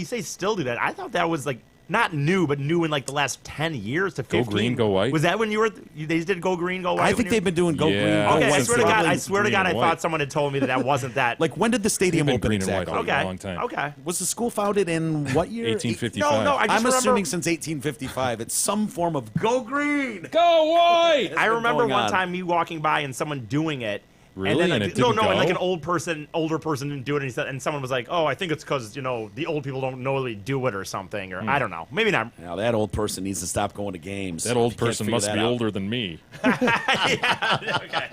say still do that. I thought that was like not new, but new in like the last 10 years to 15. green, go white? Was that when they did go green, go white? I when think you- they've been doing "Go Yeah. Green." Go Okay, I White swear to God, probably- I swear to green God, I and thought white. someone had told me that wasn't that. Like, when did the stadium They've been open green and white exactly? all okay, a long time. okay. Was the school founded in what year? 1855. No, I just I'm remember, assuming since 1855. It's some form of "Go Green." Go white! I remember going one on. time me walking by and someone doing it. Really? And then And like, it no, didn't and like go? an older person didn't do it, and someone was like, "Oh, I think it's because the old people don't normally do it or something," or I don't know, maybe not. Now that old person needs to stop going to games. That old If you can't person figure must that be out. older than me. Okay,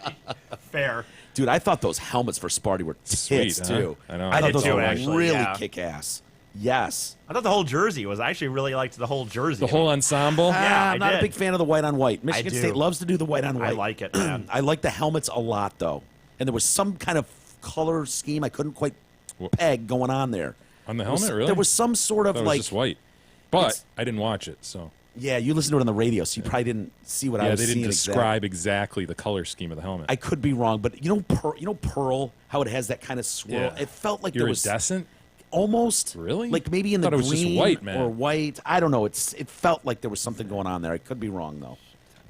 fair. Dude, I thought those helmets for Sparty were tits Sweet, huh? too. I know. I I thought did those too, were actually, really yeah. kick ass. Yes. I thought the whole jersey was. I actually really liked the whole jersey. The whole ensemble? Yeah, I I'm not did. a big fan of the white on white. Michigan do. State loves to do the white on white. I like it, man. I like the helmets a lot though, and there was some kind of color scheme I couldn't quite peg going on there. On the There was- helmet, really? There was some sort of That was like, just white. But It's- I didn't watch it, so. yeah, you listened to it on the radio, so you probably didn't see what I Yeah, was they seeing. didn't exactly. describe exactly the color scheme of the helmet. I could be wrong, but Pearl, how it has that kind of swirl. Yeah. It felt like there was Iridescent? almost Really? like maybe in the Thought it was just green white, man. or white. I don't know. It felt like there was something going on there. I could be wrong though.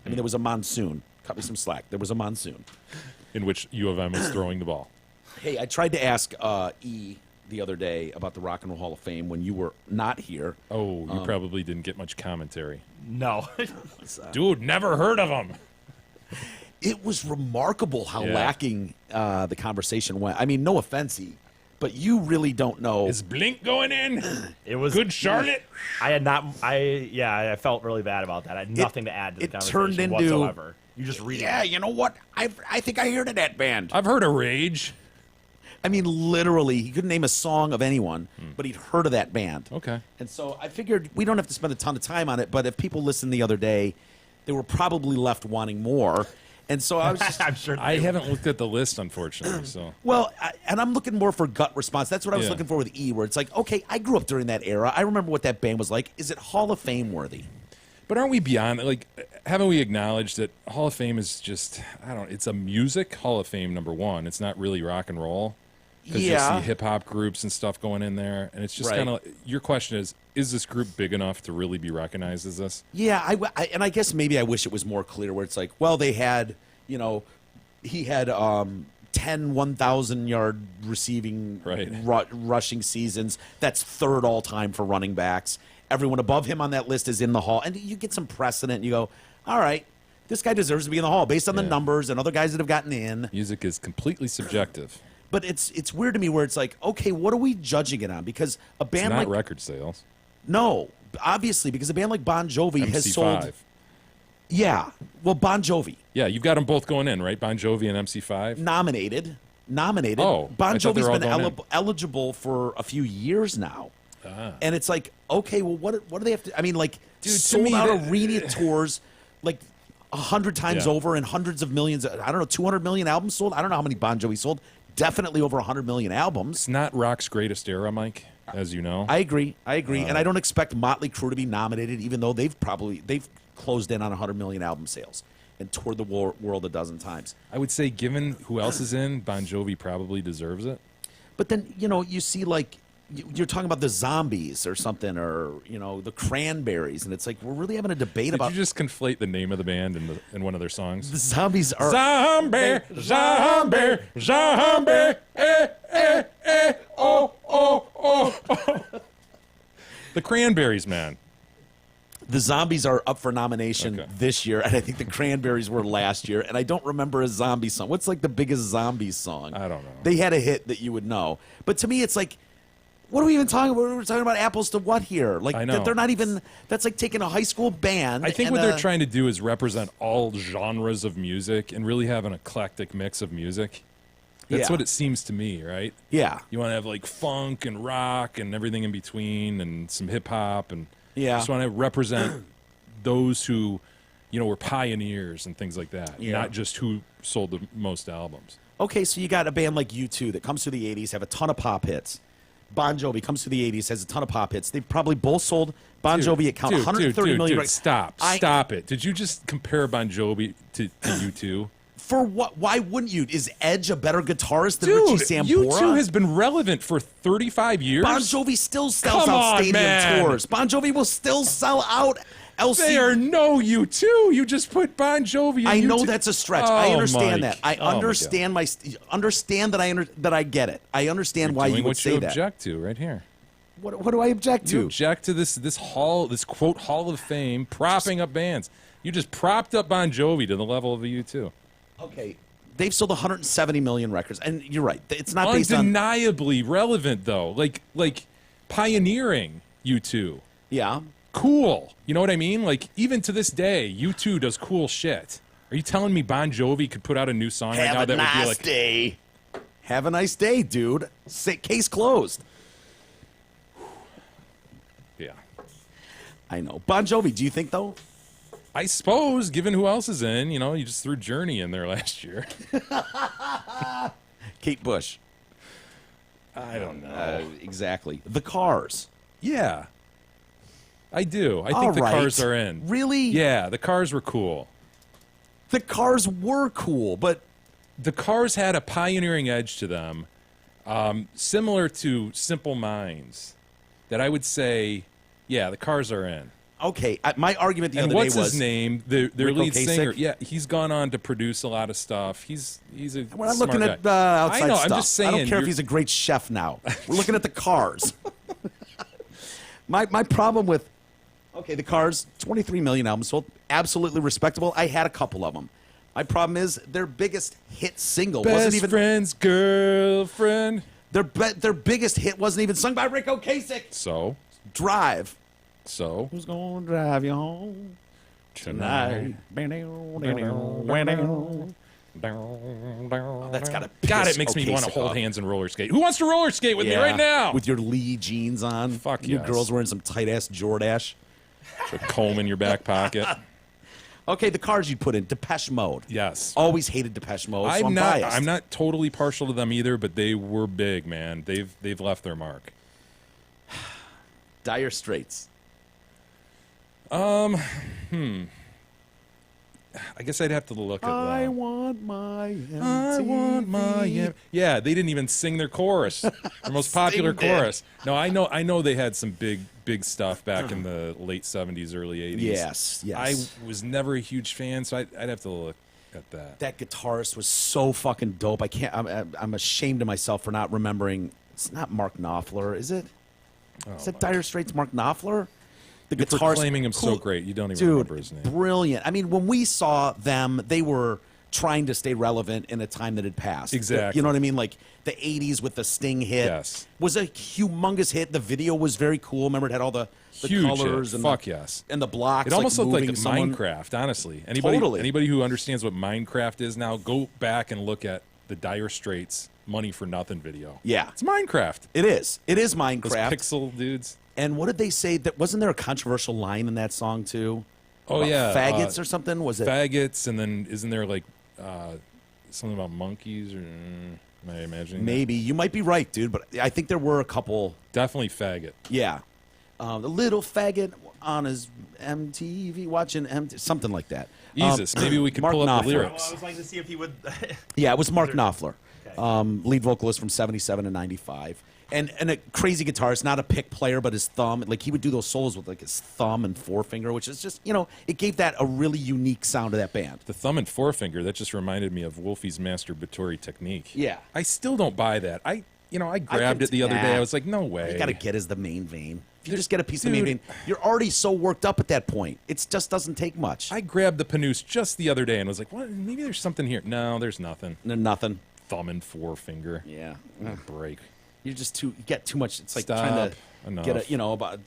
I mean, there was a monsoon. Cut me some slack. There was a monsoon. In which U of M was throwing the ball. Hey, I tried to ask E the other day about the Rock and Roll Hall of Fame when you were not here. Oh, you probably didn't get much commentary. No. Dude, never heard of him. It was remarkable how Yeah. lacking the conversation went. I mean, no offense, E, but you really don't know. Is Blink going in? It was Good Charlotte? I felt really bad about that. I had nothing to add to the it conversation turned into- whatsoever. You just read Yeah, it. you know what? I think I heard of that band. I've heard of Rage. I mean, literally, he couldn't name a song of anyone, but he'd heard of that band. Okay. And so I figured we don't have to spend a ton of time on it, but if people listened the other day, they were probably left wanting more. And so I was just, I'm sure. I haven't looked at the list, unfortunately, so. well, and I'm looking more for gut response. That's what I was Yeah. looking for with E, where it's like, okay, I grew up during that era. I remember what that band was like. Is it Hall of Fame worthy? But aren't we beyond it? Like, haven't we acknowledged that Hall of Fame is just, it's a music Hall of Fame, number one. It's not really rock and roll. Because Yeah. you see hip-hop groups and stuff going in there. And it's just Right. kind of, your question is this group big enough to really be recognized as this? Yeah, and I guess maybe I wish it was more clear where it's like, well, they had, he had 10 1,000-yard receiving Right. rushing seasons. That's third all-time for running backs. Everyone above him on that list is in the Hall. And you get some precedent. You go, all right, this guy deserves to be in the Hall based on the Yeah. numbers and other guys that have gotten in. Music is completely subjective. But it's weird to me where it's like, okay, what are we judging it on? Because a It's band not like record sales. no, obviously, because a band like Bon Jovi has MC5. sold. Yeah, well, Bon Jovi Yeah, you've got them both going in, right? Bon Jovi and MC5. nominated. Oh, Bon I thought they Jovi's were all been going in. eligible for a few years now, and it's like, okay, well, what do they have to? I mean, like, Dude, to sold me, out that- arena tours, like 100 times Yeah. over, and hundreds of millions. I don't know, 200 million albums sold. I don't know how many Bon Jovi sold. Definitely over 100 million albums. It's not rock's greatest era, Mike, as you know. I agree, and I don't expect Motley Crue to be nominated, even though they've closed in on 100 million album sales and toured the world a dozen times. I would say, given who else is in, Bon Jovi probably deserves it. But then, you see, like, you're talking about the Zombies or something, or, the Cranberries, and it's like, we're really having a debate Did about you just conflate the name of the band in one of their songs? the Zombies are... Zombie, zombie, zombie, oh. The Cranberries, man. The Zombies are up for nomination Okay. this year, and I think the Cranberries were last year, and I don't remember a zombie song. What's, like, the biggest Zombies song? I don't know. They had a hit that you would know. But to me, it's like, what are we even talking about? We're talking about apples to what here? Like, I know. they're not even... That's like taking a high school band... I think and what they're trying to do is represent all genres of music and really have an eclectic mix of music. That's Yeah. what it seems to me, right? Yeah. You want to have like funk and rock and everything in between and some hip hop and Yeah. just want to represent those who, were pioneers and things like that. Yeah. Not just who sold the most albums. Okay, so you got a band like U2 that comes through the 80s, have a ton of pop hits. Bon Jovi comes through the 80s, has a ton of pop hits. They've probably both sold Bon Jovi at count 130 million. Dude, stop it. Did you just compare Bon Jovi to U2? For what? Why wouldn't you? Is Edge a better guitarist than Dude, Richie Sambora? U2 has been relevant for 35 years. Bon Jovi still sells Come out on, stadium man. tours. Bon Jovi will still sell out LC. They are no U2. You just put Bon Jovi in I know U2. that's a stretch. Oh, I understand Mike. that. I Oh, my understand understand that that I get it. I understand God. why Doing you would what say you that. object to right here. What do I object You to? object to this quote Hall of Fame propping up bands. You just propped up Bon Jovi to the level of a U2. Okay, they've sold 170 million records, and you're right. It's not based on. Undeniably relevant though, like pioneering U2. Yeah. Cool. You know what I mean? Like even to this day, U2 does cool shit. Are you telling me Bon Jovi could put out a new song right now Have a that would be nice like day. Have a nice day, dude. Case closed. Yeah. I know. Bon Jovi, do you think, though? I suppose, given who else is in, you just threw Journey in there last year. Kate Bush. I don't know. Exactly. The Cars. Yeah. I do. I All think the right. Cars are in. Really? Yeah, the Cars were cool. The Cars were cool, but... The Cars had a pioneering edge to them, similar to Simple Minds, that I would say, yeah, the Cars are in. Okay, my argument the And other what's day was... his name? Their Rick lead Ocasek? singer. Yeah, he's gone on to produce a lot of stuff. He's a We're not smart looking guy. at outside I know. stuff. I'm just saying. I don't care if you're- he's a great chef now. We're looking at the Cars. My problem with... Okay, the Cars, 23 million albums sold. Absolutely respectable. I had a couple of them. My problem is their biggest hit single wasn't Best even... friend's girlfriend. Their biggest hit wasn't even sung by Rick Ocasek. So Drive. Who's Gonna drive you home tonight? That's gotta God, piss it makes me want to Ocasek hold off. hands and roller skate. Who wants to roller skate with me Yeah, right now? with your Lee jeans on. Fuck you yes. girls wearing some tight ass Jordache. a comb in your back pocket. Okay, the Cars you'd put in Depeche Mode. Yes. Always hated Depeche Mode. So I'm biased. I'm not totally partial to them either, but they were big, man. They've left their mark. Dire Straits. I guess I'd have to look at I them. want my MTV. I want my yeah. They didn't even sing their chorus, their most popular Sting did. chorus. No, I know they had some big stuff back in the late '70s, early '80s. Yes. I was never a huge fan, so I'd have to look at that. That guitarist was so fucking dope. I'm ashamed of myself for not remembering. It's not Mark Knopfler, is it? Is that Dire Straits' Mark Knopfler? The You're guitarist, proclaiming him so great, you don't even dude, remember his name. Brilliant. I mean, when we saw them, they were trying to stay relevant in a time that had passed. Exactly. You know what I mean? Like the 80s with the Sting hit Yes. was a humongous hit. The video was very cool. Remember, it had all the Huge colors hit. and Fuck the, yes. and the blocks. It almost looked like moving someone. Minecraft, honestly. Totally. Anybody who understands what Minecraft is now, go back and look at the Dire Straits Money for Nothing video. Yeah. It's Minecraft. It is. It is Those Minecraft. pixel dudes. And what did they say? That wasn't there a controversial line in that song too? Oh, About yeah. faggots or something. Was it? Faggots, and then isn't there like something about monkeys? Or am I imagining? that? Maybe you might be right, dude. But I think there were a couple. Definitely faggot. Yeah, the little faggot on his MTV watching something like that. Jesus, maybe we could Mark pull up the Knopfler. lyrics. I was like to see if he would. Yeah, it was Mark Knopfler, lead vocalist from '77 to '95, and a crazy guitarist, not a pick player, but his thumb. Like he would do those solos with like his thumb and forefinger, which is just it gave that a really unique sound to that band. The thumb and forefinger, that just reminded me of Wolfie's masturbatory technique. Yeah. I still don't buy that. I grabbed it the other day. I was like, no way. You got to get as the main vein. If you just get a piece of Dude. main vein, you're already so worked up at that point. It just doesn't take much. I grabbed the Panoose just the other day and was like, what? Maybe there's something here. No, there's nothing. Nothing. Thumb and forefinger. Yeah. Break. You're just you get too much. It's like Stop. trying to Enough.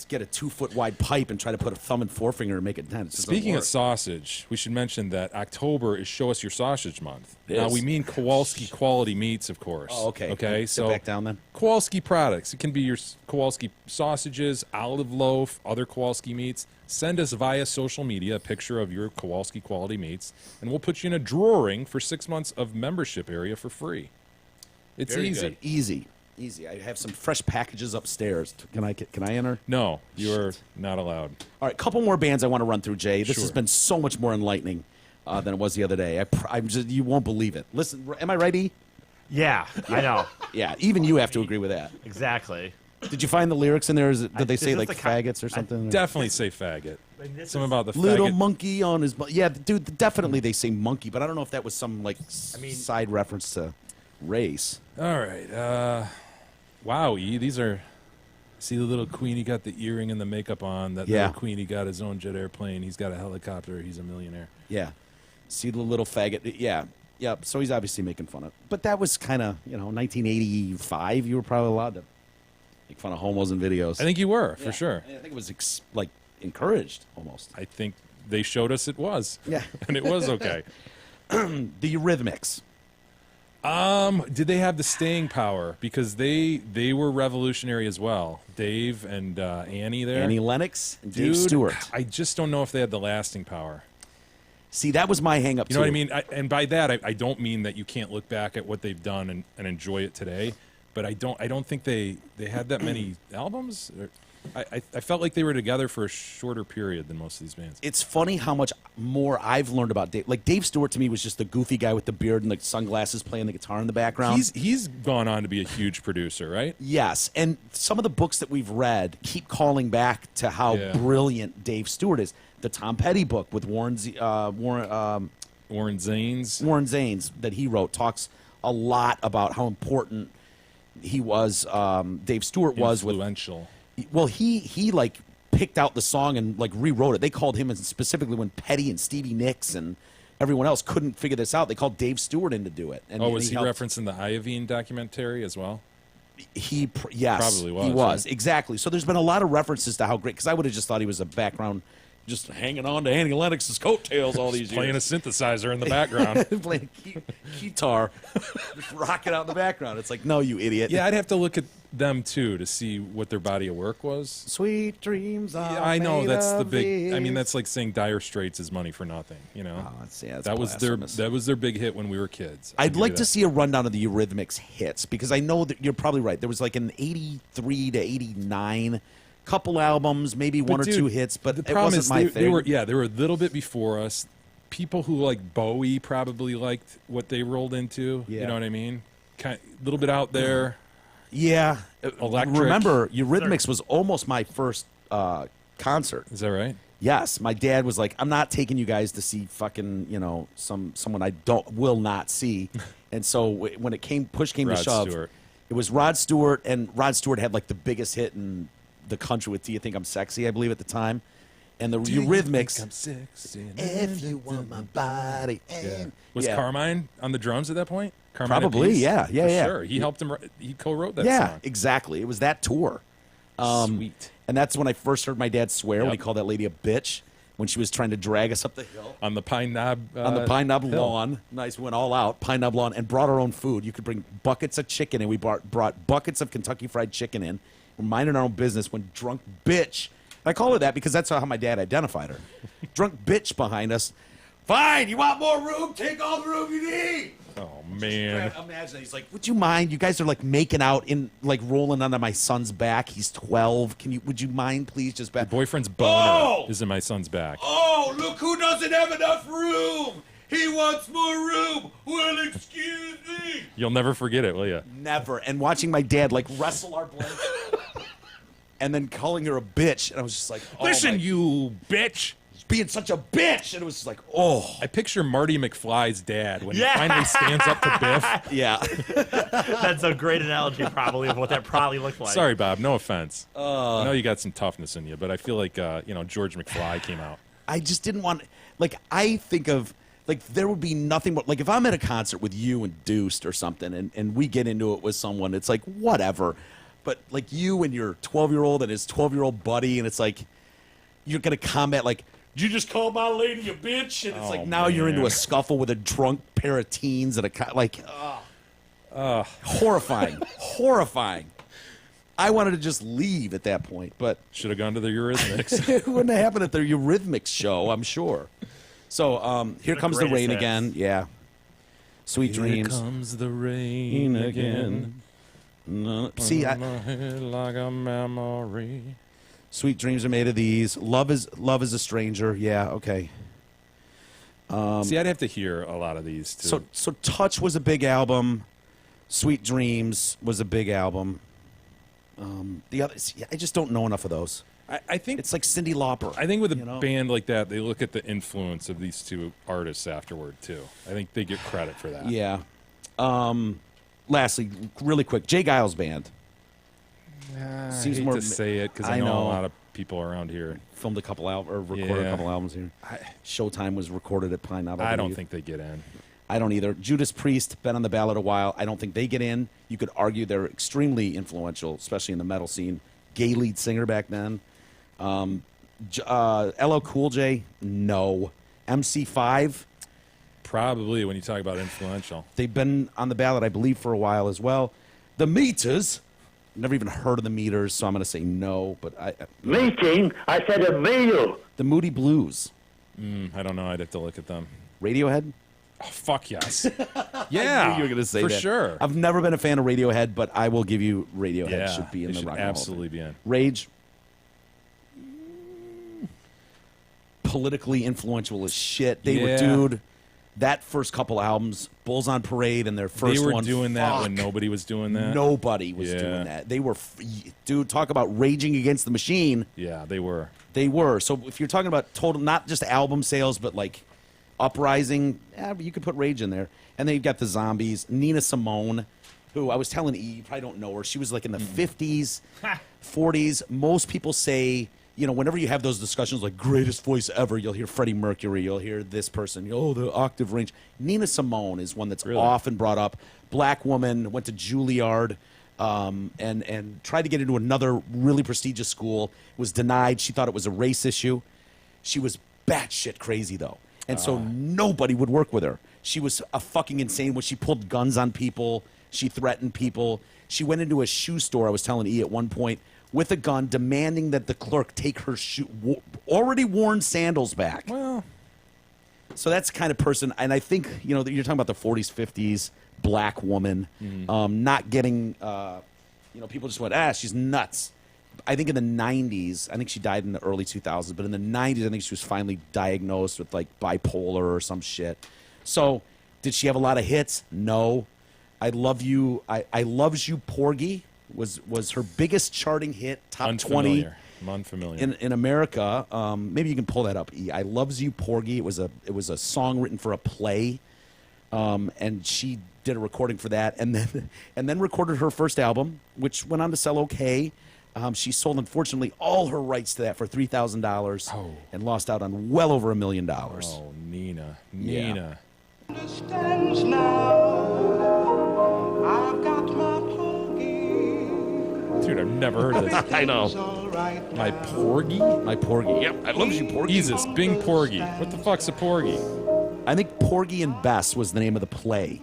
get a 2 foot wide pipe and try to put a thumb and forefinger and make it 10. It just doesn't Speaking of work. sausage, we should mention that October is Show Us Your Sausage Month. It Now, is. we mean Kowalski quality meats, of course. Oh, okay. Okay, Sit so back down then. Kowalski products. It can be your Kowalski sausages, olive loaf, other Kowalski meats. Send us via social media a picture of your Kowalski quality meats, and we'll put you in a drawing for 6 months of membership area for free. It's Very easy. good. Easy. I have some fresh packages upstairs. Can I enter? No, you're not allowed. All right, couple more bands I want to run through, Jay. This has Sure. been so much more enlightening than it was the other day. I'm just you won't believe it. Listen, am I right, E? Yeah, I know Yeah, even you have to agree with that. exactly. Did you find the lyrics in there? Did they is say this like the kind- faggots or something? Definitely say faggot. This Something is- about the Little faggot. monkey on his yeah, dude. Definitely they say monkey, but I don't know if that was some like side reference to race. All right. Wow, E, these are. See the little Queenie got the earring and the makeup on. That Yeah. little Queenie got his own jet airplane. He's got a helicopter. He's a millionaire. Yeah, see the little faggot. Yeah. So he's obviously making fun of. But that was kind of 1985. You were probably allowed to make fun of homos in videos. I think you were, Yeah. for sure. I think it was like encouraged almost. I think they showed us it was. Yeah. And it was okay. The Eurythmics. Did they have the staying power? Because they were revolutionary as well. Dave and Annie there. Annie Lennox and Dude, Dave Stewart. I just don't know if they had the lasting power. See, that was my hang up, You know what I mean? And by that, I don't mean that you can't look back at what they've done and enjoy it today. But I don't think they had that many albums. I felt like they were together for a shorter period than most of these bands. It's funny how much more I've learned about Dave. Like, Dave Stewart to me was just the goofy guy with the beard and the sunglasses playing the guitar in the background. He's gone on to be a huge producer, right? Yes, and some of the books that we've read keep calling back to how Yeah. brilliant Dave Stewart is. The Tom Petty book with Warren Zanes that he wrote talks a lot about how important he was. Dave Stewart was with. Influential. Well, he like picked out the song and like rewrote it. They called him, and specifically when Petty and Stevie Nicks and everyone else couldn't figure this out, they called Dave Stewart in to do it. And Was he helped. referencing the Iovine documentary as well? Yes, Probably was, he was right? exactly. So there's been a lot of references to how great. Because I would have just thought he was a background, just hanging on to Annie Lennox's coattails all these Playing a years. synthesizer in the background. Playing guitar, just rocking out in the background. It's like, no, you idiot. Yeah, I'd have to look at them too to see what their body of work was. Sweet dreams are Yeah, I know made that's the of big. I mean, these. that's like saying Dire Straits is money for nothing. You know, That's that was blasphemous. their big hit when we were kids. I'll I'd give like you to that. see a rundown of the Eurythmics hits because I know that you're probably right. There was like an 83 to 89 couple albums, maybe one or But, dude, two hits, but the it problem wasn't is my they thing. were they were a little bit before us. People who like Bowie probably liked what they rolled into. Yeah. You know what I mean? A little bit out there. Yeah. Electric. Remember, Eurythmics was almost my first concert. Is that right? Yes, my dad was like, "I'm not taking you guys to see fucking, someone I will not see." And so when push came Rod to shove, Stewart. it was Rod Stewart, and Rod Stewart had like the biggest hit in the country with "Do You Think I'm Sexy?" I believe at the time. and the Do you Eurythmics. think I'm sexy? If you want my body. Yeah. Was Yeah. Carmine on the drums at that point? Carmine Probably, Appice? yeah, For yeah. Sure, he helped him. He co-wrote that Yeah, song. exactly. It was that tour. Sweet. And that's when I first heard my dad swear when he Yep. called that lady a bitch when she was trying to drag us up the hill. On the Pine Knob. On the Pine Knob hill. lawn. Nice, went all out, Pine Knob lawn, and brought our own food. You could bring buckets of chicken, and we brought buckets of Kentucky Fried Chicken in. We're minding our own business when drunk bitch, and I call her that because that's how my dad identified her. Drunk bitch behind us. Fine, you want more room? Take all the room you need. Oh man. Imagine, he's like, would you mind? You guys are like making out in like rolling onto my son's back. He's 12. Would you mind, please, just back? Boyfriend's boner is in my son's back. Oh, look who doesn't have enough room. He wants more room. Well, excuse me. You'll never forget it, will you? Never. And watching my dad like wrestle our blanket and then calling her a bitch. And I was just like, oh, you bitch. being such a bitch. And it was just like, oh. I picture Marty McFly's dad when Yeah. he finally stands up to Biff. Yeah. That's a great analogy, probably, of what that probably looked like. Sorry, Bob. No offense. I know you got some toughness in you, but I feel like George McFly came out. I just didn't want, like, I think of, like, there would be nothing but, like, if I'm at a concert with you and Deuced or something and we get into it with someone, it's like, whatever. But, like, you and your 12-year-old and his 12-year-old buddy, and it's like, you're going to comment, like, did you just call my lady a bitch? And it's like, now you're into man. a scuffle with a drunk pair of teens and horrifying. Horrifying. I wanted to just leave at that point, but Should have gone to the Eurythmics. it wouldn't have happened at the Eurythmics show, I'm sure. So here comes the greatest rain hits. again. Yeah. Sweet dreams. comes the rain again. No, see, On my head like a memory. sweet dreams are made of these. Love is a stranger. Yeah, okay. See, I'd have to hear a lot of these too. So Touch was a big album. Sweet Dreams was a big album. The others, I just don't know enough of those. I think It's like Cyndi Lauper. I think with a you know? band like that, they look at the influence of these two artists afterward too. I think they get credit for that. Yeah. Lastly, really quick, Jay Giles Band I Seems hate more- to say it because I I know a know. lot of people around here. filmed a couple recorded a Yeah. couple albums here. Showtime was recorded at Pine Knob. I don't believe. think they get in. I don't either. Judas Priest, been on the ballot a while. I don't think they get in. You could argue they're extremely influential, especially in the metal scene. Gay lead singer back then. LL Cool J, no. MC5, Probably when you talk about influential. they've been on the ballot, I believe, for a while as well. The Meters, never even heard of the Meters, so I'm going to say no. But Meeting? I said a meal. the Moody Blues, I don't know. I'd have to look at them. Radiohead. Oh, fuck yes. Yeah, You were going to say for that. sure. I've never been a fan of Radiohead, but I will give you Radiohead Yeah, should be in it the should Rock and Roll Hall of absolutely be in. Fame. Rage. Politically influential as shit. They were, Yeah. dude. That first couple albums, Bulls on Parade, and their first They were one. doing that when fuck. nobody was doing that. Nobody was Yeah. doing that. They were, dude. Talk about raging against the machine. Yeah, they were. They were. So if you're talking about total, not just album sales, but like uprising, you could put Rage in there. And then you've got the Zombies, Nina Simone, who I was telling E, you probably don't know her. She was like in the 50s, 40s. Most people say, you know, whenever you have those discussions like greatest voice ever, you'll hear Freddie Mercury, you'll hear this person, oh, the octave range. Nina Simone is one that's Really? often brought up. Black woman, went to Juilliard. And tried to get into another really prestigious school, was denied. She thought it was a race issue. She was batshit crazy, though. And so nobody would work with her. She was a fucking insane when she pulled guns on people. She threatened people. She went into a shoe store, I was telling E at one point, with a gun, demanding that the clerk take her already worn sandals back. Well, So that's the kind of person, and I think, you know, that you're talking about the 40s, 50s, black woman, not getting, you know, people just went, she's nuts. I think in the 90s, I think she died in the early 2000s, but in the 90s, I think she was finally diagnosed with, like, bipolar or some shit. So, did she have a lot of hits? No. I Love You, I Loves You, Porgy was her biggest charting hit, top 20. unfamiliar. I'm unfamiliar. In America, maybe you can pull that up. I Loves You, Porgy. It was a song written for a play, and she did a recording for that, and then recorded her first album, which went on to sell okay. She sold, unfortunately, all her rights to that for $3,000 and lost out on well over $1 million. Oh, Nina. Yeah. Nina. Stands now. I've got my porgy. Dude, I've never heard of this. I know. All right My now. porgy? My Porgy. Yep, I love you, Porgy. Jesus, Bing Porgy. What the fuck's a porgy? I think Porgy and Bess was the name of the play.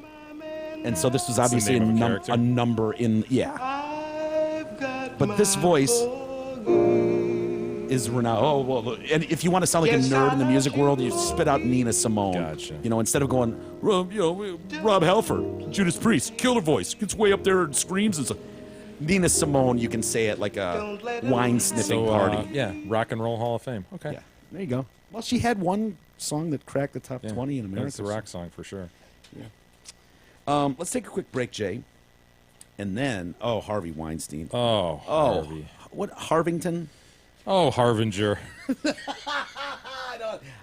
And so this was That's the obviously name of a character? a number in, yeah. I've got But this my voice porgy. is renowned. Oh, well, and if you want to sound like a nerd in the music world, you spit out Nina Simone. Gotcha. You know, instead of going, Rob Halford, Judas Priest, killer voice, gets way up there and screams and stuff. Nina Simone, you can say it like a wine-sniffing party. Yeah, Rock and Roll Hall of Fame. Okay. Yeah, there you go. Well, she had one song that cracked the top 20 in America. That's the rock song for sure. Let's take a quick break, Jay. And then, Harvey Weinstein. Oh, Harvey. What, Harvington? Oh, Harbinger.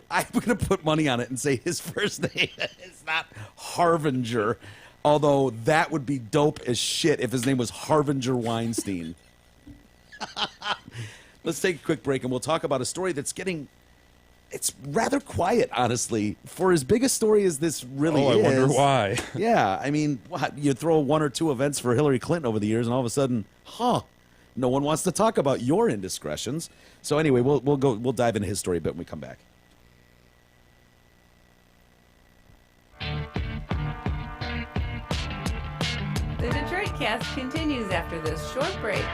I'm going to put money on it and say his first name is not Harvinger, although that would be dope as shit if his name was Harvinger Weinstein. Let's take a quick break and we'll talk about a story that's it's rather quiet, honestly, for as big a story as this really is. I wonder why. Yeah, I mean, you throw one or two events for Hillary Clinton over the years, and all of a sudden, no one wants to talk about your indiscretions. So anyway, we'll dive into his story a bit when we come back. The Detroit Cast continues after this short break.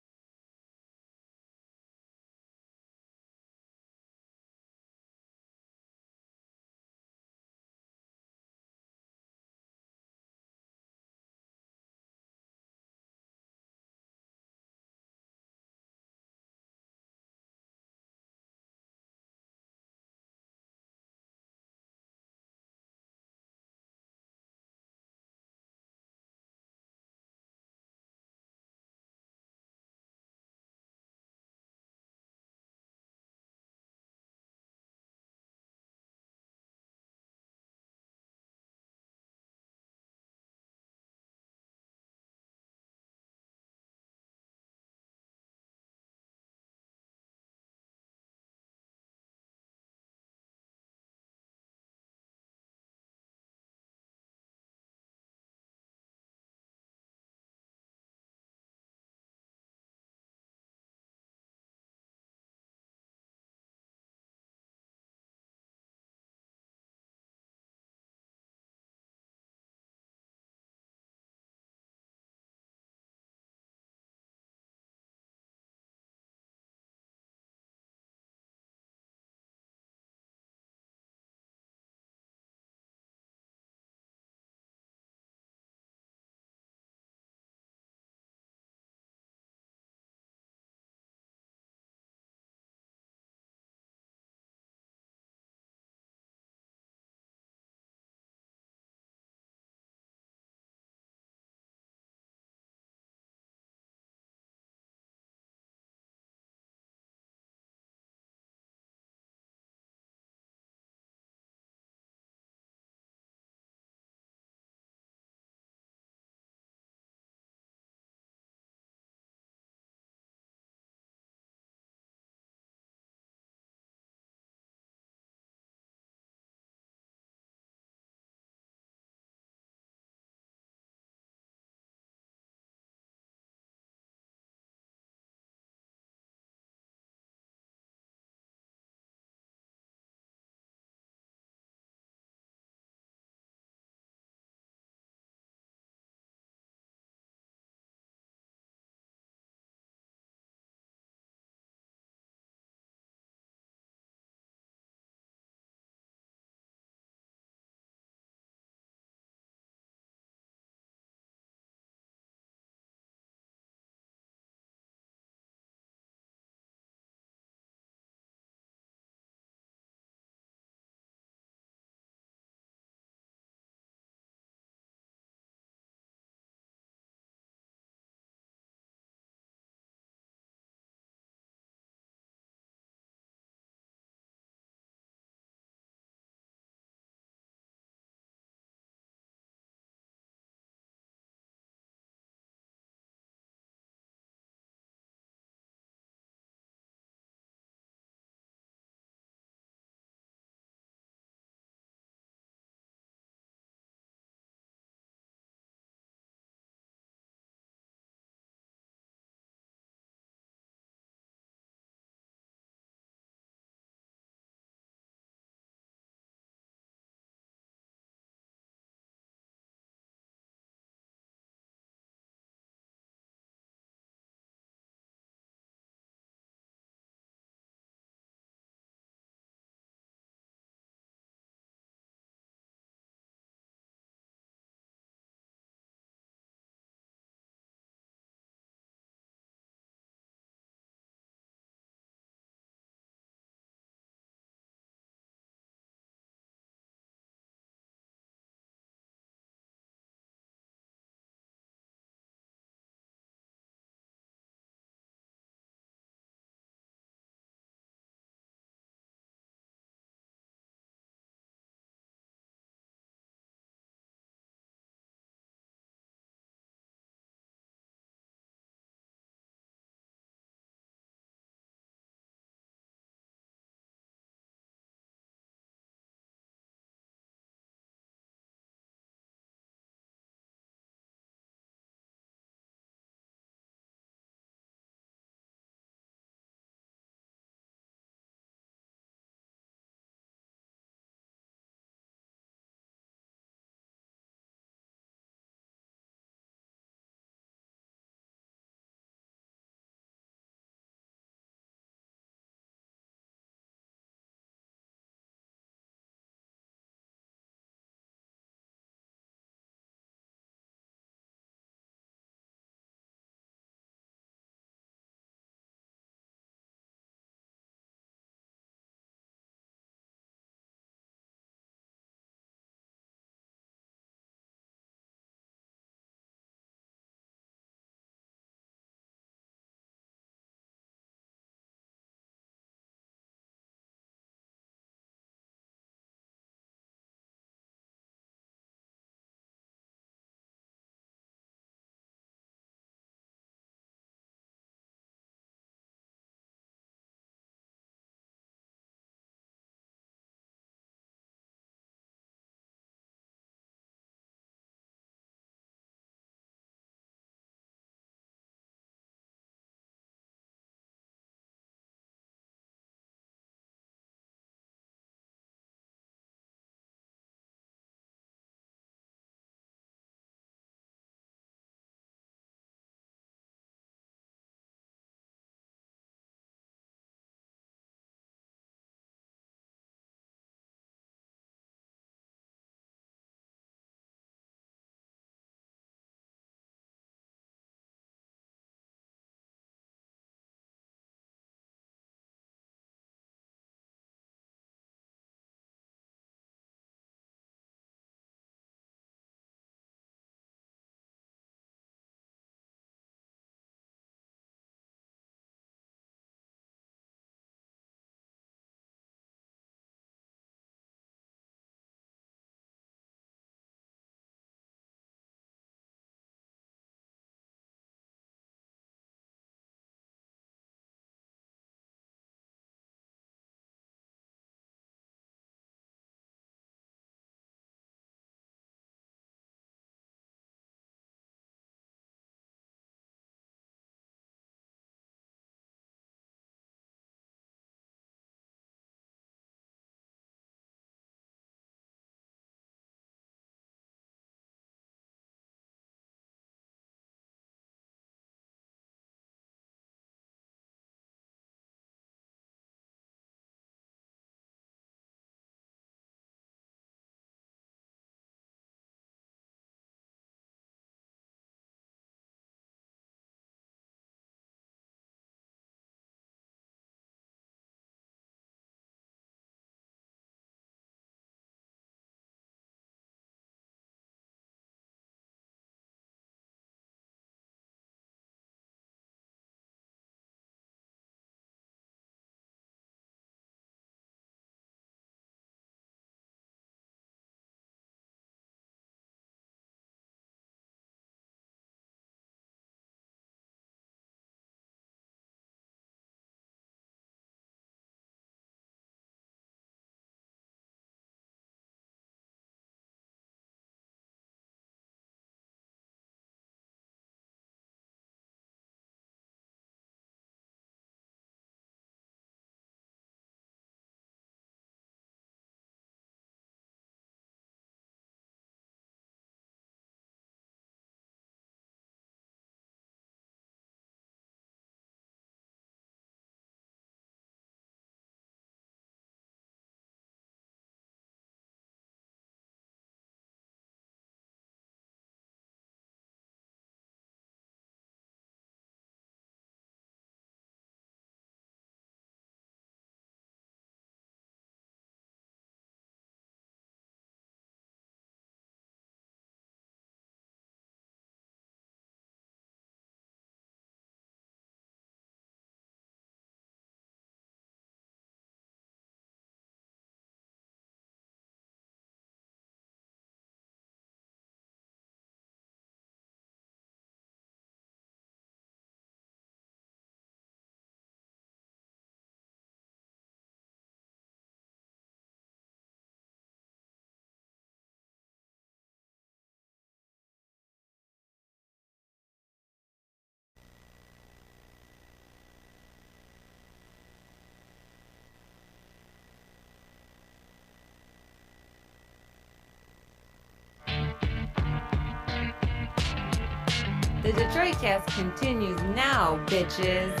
The Detroit Cast continues now, bitches.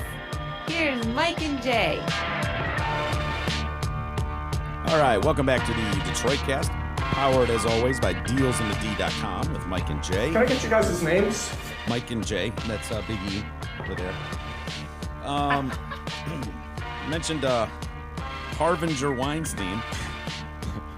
Here's Mike and Jay. All right, welcome back to the Detroit Cast, powered as always by dealsinthed.com with Mike and Jay. Can I get you guys' names? Mike and Jay, that's Big E over there. Mentioned Harvinger Weinstein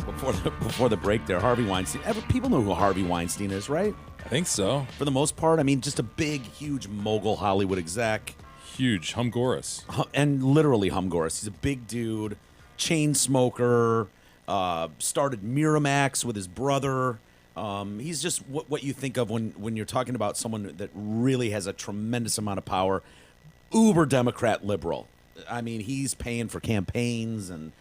before the break there. Harvey Weinstein. People know who Harvey Weinstein is, right? I think so. For the most part, I mean, just a big, huge mogul Hollywood exec. Huge. Humgoris. And literally Humgoris. He's a big dude, chain smoker, started Miramax with his brother. He's just what you think of when you're talking about someone that really has a tremendous amount of power. Uber Democrat liberal. I mean, he's paying for campaigns and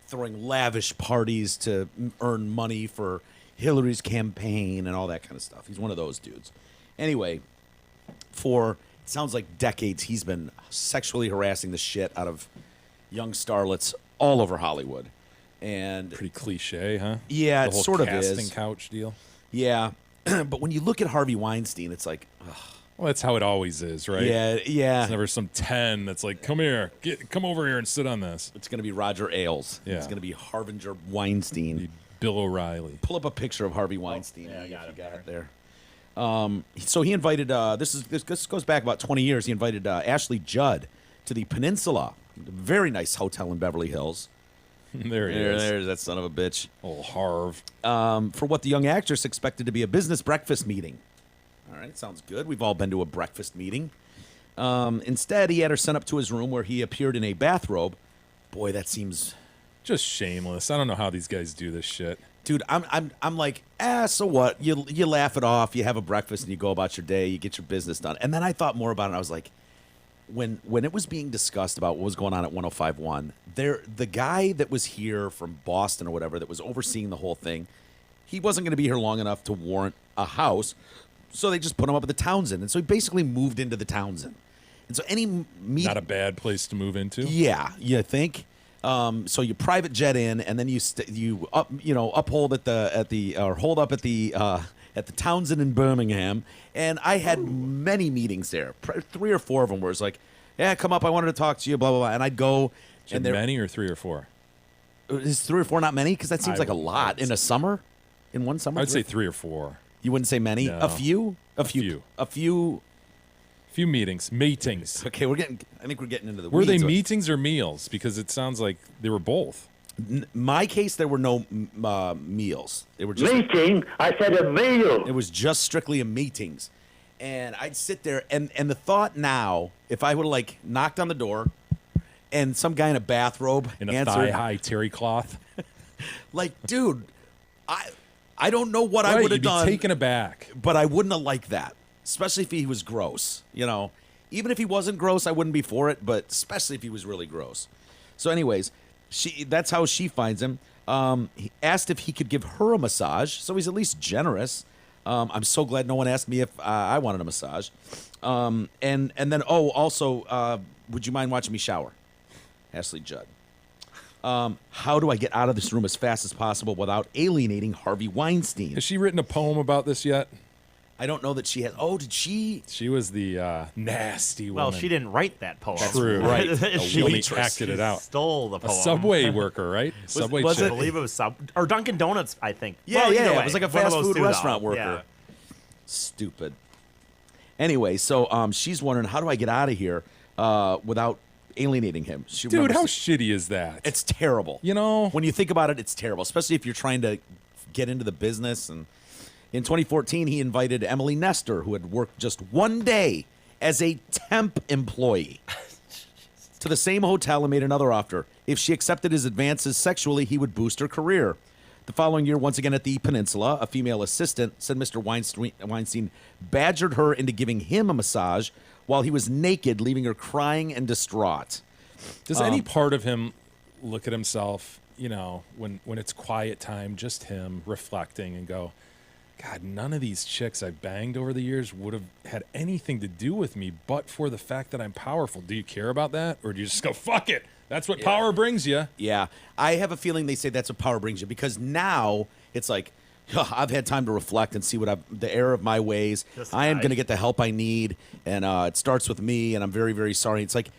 throwing lavish parties to earn money for Hillary's campaign and all that kind of stuff. He's one of those dudes. Anyway, for it sounds like decades, he's been sexually harassing the shit out of young starlets all over Hollywood. And pretty cliche, huh? Yeah, the it whole sort of casting is. couch deal. Yeah, but when you look at Harvey Weinstein, it's like, ugh. Well, that's how it always is, right? Yeah. It's never some 10 that's like, come over here and sit on this. It's going to be Roger Ailes. Yeah. It's going to be Harvinger Weinstein. Bill O'Reilly. Pull up a picture of Harvey Weinstein. Yeah, I got it there. So he invited. This goes back about 20 years. He invited Ashley Judd to the Peninsula, a very nice hotel in Beverly Hills. There he is. There's that son of a bitch. Old Harv. For what the young actress expected to be a business breakfast meeting. All right, sounds good. We've all been to a breakfast meeting. Instead, he had her sent up to his room where he appeared in a bathrobe. Boy, that seems just shameless. I don't know how these guys do this shit. Dude, I'm like, so what? You laugh it off, you have a breakfast and you go about your day, you get your business done. And then I thought more about it, and I was like, when it was being discussed about what was going on at 105.1, the guy that was here from Boston or whatever that was overseeing the whole thing, he wasn't going to be here long enough to warrant a house, so they just put him up at the Townsend. And so he basically moved into the Townsend. And so any meeting... Not a bad place to move into? Yeah, you think? So you private jet in, and then you hold up at the Townsend in Birmingham. And I had many meetings there, 3 or 4 of them, where it's like, yeah, come up, I wanted to talk to you, blah blah blah. And I'd go. And many or 3 or 4? Is 3 or 4 not many? Because that seems like a lot in a summer, in one summer. I'd say 3 or 4. You wouldn't say many? No. A few. Few meetings. Okay, I think we're getting into the Were weeds. they meetings or meals? Because it sounds like they were both. In my case, there were no meals. They were just Meeting? I said a meal. It was just strictly a meetings. And I'd sit there, and the thought now, if I would have, like, knocked on the door, and some guy in a bathrobe In a answered, thigh-high terry cloth. like, dude, I don't know what I would have you'd be done. taken aback. But I wouldn't have liked that, especially if he was gross. You know, even if he wasn't gross, I wouldn't be for it. But especially if he was really gross. So, anyways, that's how she finds him. He asked if he could give her a massage, so he's at least generous. I'm so glad no one asked me if I wanted a massage. And then also, would you mind watching me shower? Ashley Judd. How do I get out of this room as fast as possible without alienating Harvey Weinstein? Has she written a poem about this yet? I don't know that she has. Oh, did she? She was the nasty woman. Well, she didn't write that poem. That's True. right. She only acted it out. Stole the A poem. Subway worker, right? Subway was chick. I believe it was or Dunkin' Donuts. I think. Yeah, Well, either yeah. way, It was like a one of fast those food two, restaurant though. worker. Yeah. Stupid. Anyway, so she's wondering, how do I get out of here without alienating him? She Dude, remembers- how shitty is that? It's terrible. You know? When you think about it, it's terrible, especially if you're trying to get into the business. And in 2014, he invited Emily Nestor, who had worked just one day as a temp employee, to the same hotel and made another offer. If she accepted his advances sexually, he would boost her career. The following year, once again at the Peninsula, a female assistant said Mr. Weinstein badgered her into giving him a massage while he was naked, leaving her crying and distraught. Does any part of him look at himself, you know, when it's quiet time, just him reflecting and go, God, none of these chicks I've banged over the years would have had anything to do with me but for the fact that I'm powerful. Do you care about that? Or do you just go, fuck it? That's what power brings you. Yeah, I have a feeling they say that's what power brings you, because now it's like, I've had time to reflect and see the error of my ways. I am going to get the help I need, and it starts with me, and I'm very, very sorry. It's like,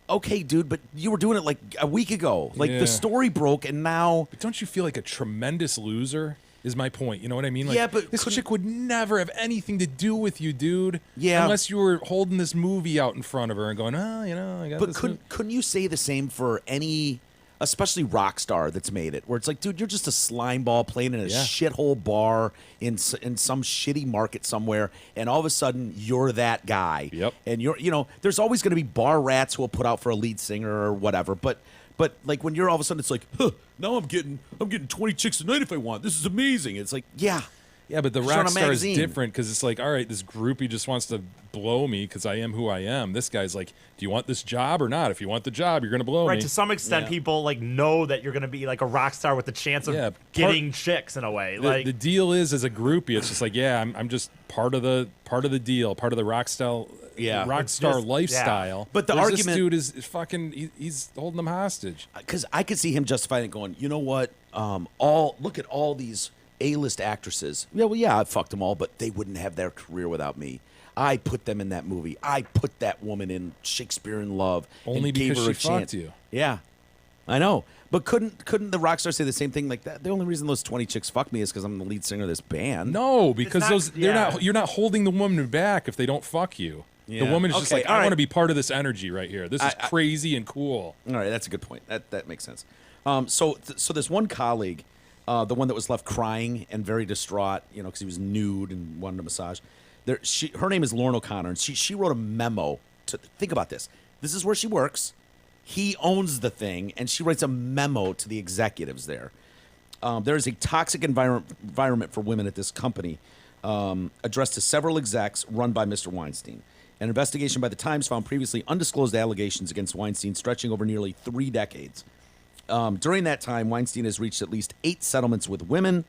okay, dude, but you were doing it like a week ago. Like the story broke, and now. But don't you feel like a tremendous loser? Is my point. You know what I mean? Like, yeah, but this chick would never have anything to do with you, dude. Yeah. Unless you were holding this movie out in front of her and going, oh, you know, I got this. But couldn't you say the same for any, especially rock star that's made it, where it's like, dude, you're just a slime ball playing in a shithole bar in some shitty market somewhere, and all of a sudden you're that guy. Yep. And there's always going to be bar rats who will put out for a lead singer or whatever, but like when you're all of a sudden, it's like, now I'm getting 20 chicks a night if I want. This is amazing. It's like, yeah. Yeah, but the rock star is different because it's like, all right, this groupie just wants to blow me because I am who I am. This guy's like, do you want this job or not? If you want the job, you're going to blow me. Right, to some extent, people like know that you're going to be like a rock star with the chance of getting chicks in a way. The deal is, as a groupie, it's just like, I'm just part of the deal, part of the rock star lifestyle. But the Whereas argument, this dude is fucking, he's holding them hostage. Because I could see him justifying it, going, you know what? Look at all these A-list actresses. I fucked them all, but they wouldn't have their career without me. I put them in that movie. I put that woman in Shakespeare in Love. Only and gave because her she a chance. fucked you. Yeah, I know. But couldn't the rock star say the same thing like that? The only reason those 20 chicks fuck me is because I'm the lead singer of this band. No, because you're not holding the woman back if they don't fuck you. Yeah. The woman is just like, I right. want to be part of this energy right here. This is crazy and cool. All right, that's a good point. That makes sense. So this one colleague, the one that was left crying and very distraught, because he was nude and wanted a massage. Her name is Lauren O'Connor, and she wrote a memo to think about this. This is where she works. He owns the thing, and she writes a memo to the executives there. There is a toxic environment for women at this company, addressed to several execs run by Mr. Weinstein. An investigation by the Times found previously undisclosed allegations against Weinstein stretching over nearly 3 decades. During that time, Weinstein has reached at least 8 settlements with women.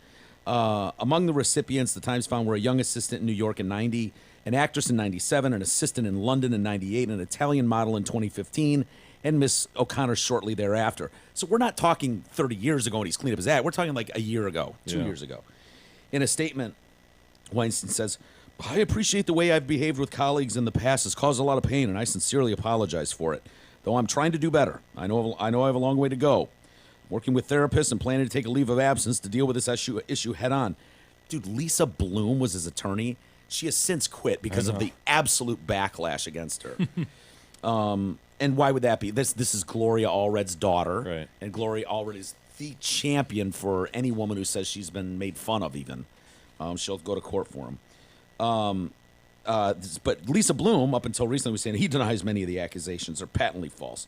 Among the recipients, the Times found were a young assistant in New York in 90, an actress in 97, an assistant in London in 98, an Italian model in 2015, and Miss O'Connor shortly thereafter. So we're not talking 30 years ago when he's cleaned up his act. We're talking like a year ago, 2 years ago. In a statement, Weinstein says, I appreciate the way I've behaved with colleagues in the past has caused a lot of pain, and I sincerely apologize for it. Though I'm trying to do better. I know I have a long way to go. Working with therapists and planning to take a leave of absence to deal with this issue head on. Dude, Lisa Bloom was his attorney. She has since quit because of the absolute backlash against her. And why would that be? This is Gloria Allred's daughter. Right. And Gloria Allred is the champion for any woman who says she's been made fun of even. She'll go to court for him. But Lisa Bloom, up until recently, was saying he denies many of the accusations are patently false.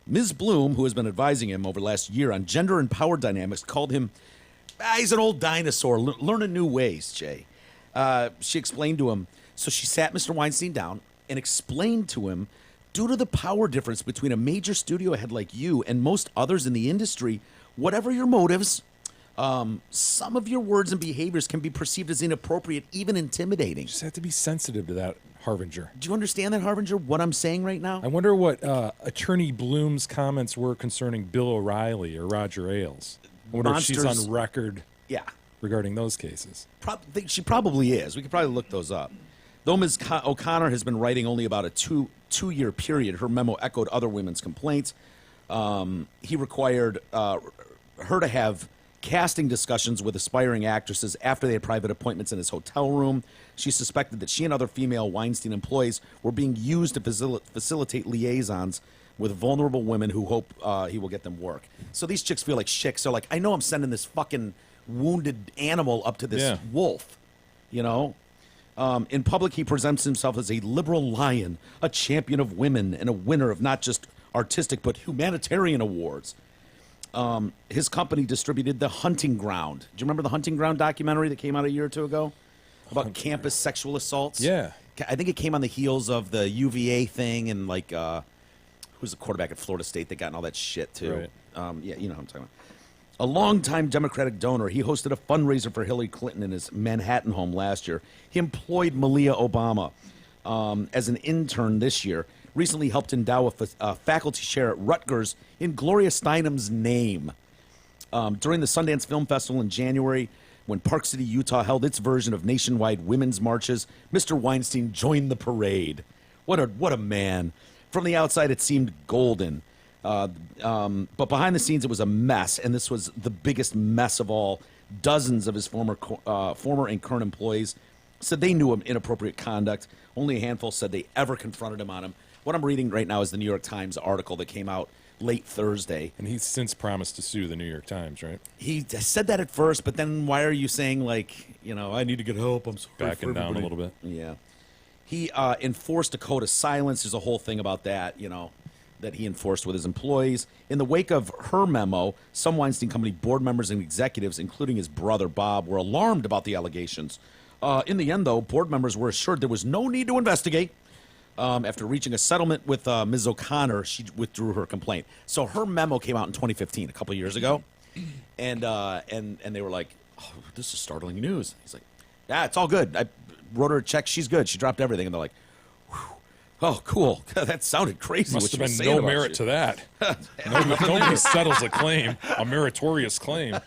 Ms. Bloom, who has been advising him over the last year on gender and power dynamics, called him, he's an old dinosaur, learning new ways, Jay. She explained to him, so she sat Mr. Weinstein down and explained to him, due to the power difference between a major studio head like you and most others in the industry, whatever your motives, some of your words and behaviors can be perceived as inappropriate, even intimidating. You just have to be sensitive to that, Harbinger. Do you understand that, Harbinger, what I'm saying right now? I wonder what Attorney Bloom's comments were concerning Bill O'Reilly or Roger Ailes. I wonder if she's on record regarding those cases. She probably is. We could probably look those up. Though Ms. O'Connor has been writing only about a two-year period, her memo echoed other women's complaints. He required her to have casting discussions with aspiring actresses after they had private appointments in his hotel room. She suspected that she and other female Weinstein employees were being used to facilitate liaisons with vulnerable women who hope he will get them work. So these chicks feel like shicks. They're like, I know I'm sending this fucking wounded animal up to this wolf, In public, he presents himself as a liberal lion, a champion of women, and a winner of not just artistic but humanitarian awards. His company distributed The Hunting Ground. Do you remember The Hunting Ground documentary that came out a year or two ago about campus sexual assaults? Yeah. I think it came on the heels of the UVA thing and who's the quarterback at Florida State that got in all that shit too. Right. You know what I'm talking about. A longtime Democratic donor, he hosted a fundraiser for Hillary Clinton in his Manhattan home last year. He employed Malia Obama as an intern this year. Recently helped endow a faculty chair at Rutgers in Gloria Steinem's name. During the Sundance Film Festival in January, when Park City, Utah held its version of nationwide women's marches, Mr. Weinstein joined the parade. What a man. From the outside, it seemed golden. But behind the scenes, it was a mess, and this was the biggest mess of all. Dozens of his former and current employees said they knew him inappropriate conduct. Only a handful said they ever confronted him on him. What I'm reading right now is the New York Times article that came out late Thursday. And he's since promised to sue the New York Times, right? He said that at first, but then why are you saying, like, I need to get help? I'm sorry. Backing down a little bit. Yeah. He enforced a code of silence. There's a whole thing about that, that he enforced with his employees. In the wake of her memo, some Weinstein Company board members and executives, including his brother Bob, were alarmed about the allegations. In the end, though, board members were assured there was no need to investigate. After reaching a settlement with Ms. O'Connor, she withdrew her complaint. So her memo came out in 2015, a couple of years ago, and they were like, "Oh, this is startling news." He's like, "Yeah, it's all good. I wrote her a check. She's good. She dropped everything." And they're like, "Whew. Oh, cool. That sounded crazy." Must have been no merit to that. Nobody settles a claim, a meritorious claim.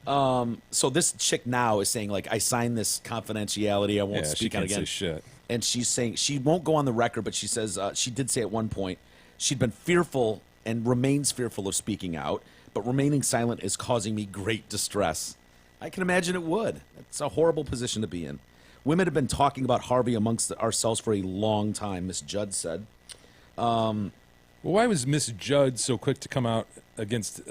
So this chick now is saying, like, I signed this confidentiality. I won't speak out again. Say shit. And she's saying she won't go on the record, but she says she did say at one point she'd been fearful and remains fearful of speaking out, but remaining silent is causing me great distress. I can imagine it would. It's a horrible position to be in. Women have been talking about Harvey amongst ourselves for a long time, Miss Judd said. Well, why was Miss Judd so quick to come out against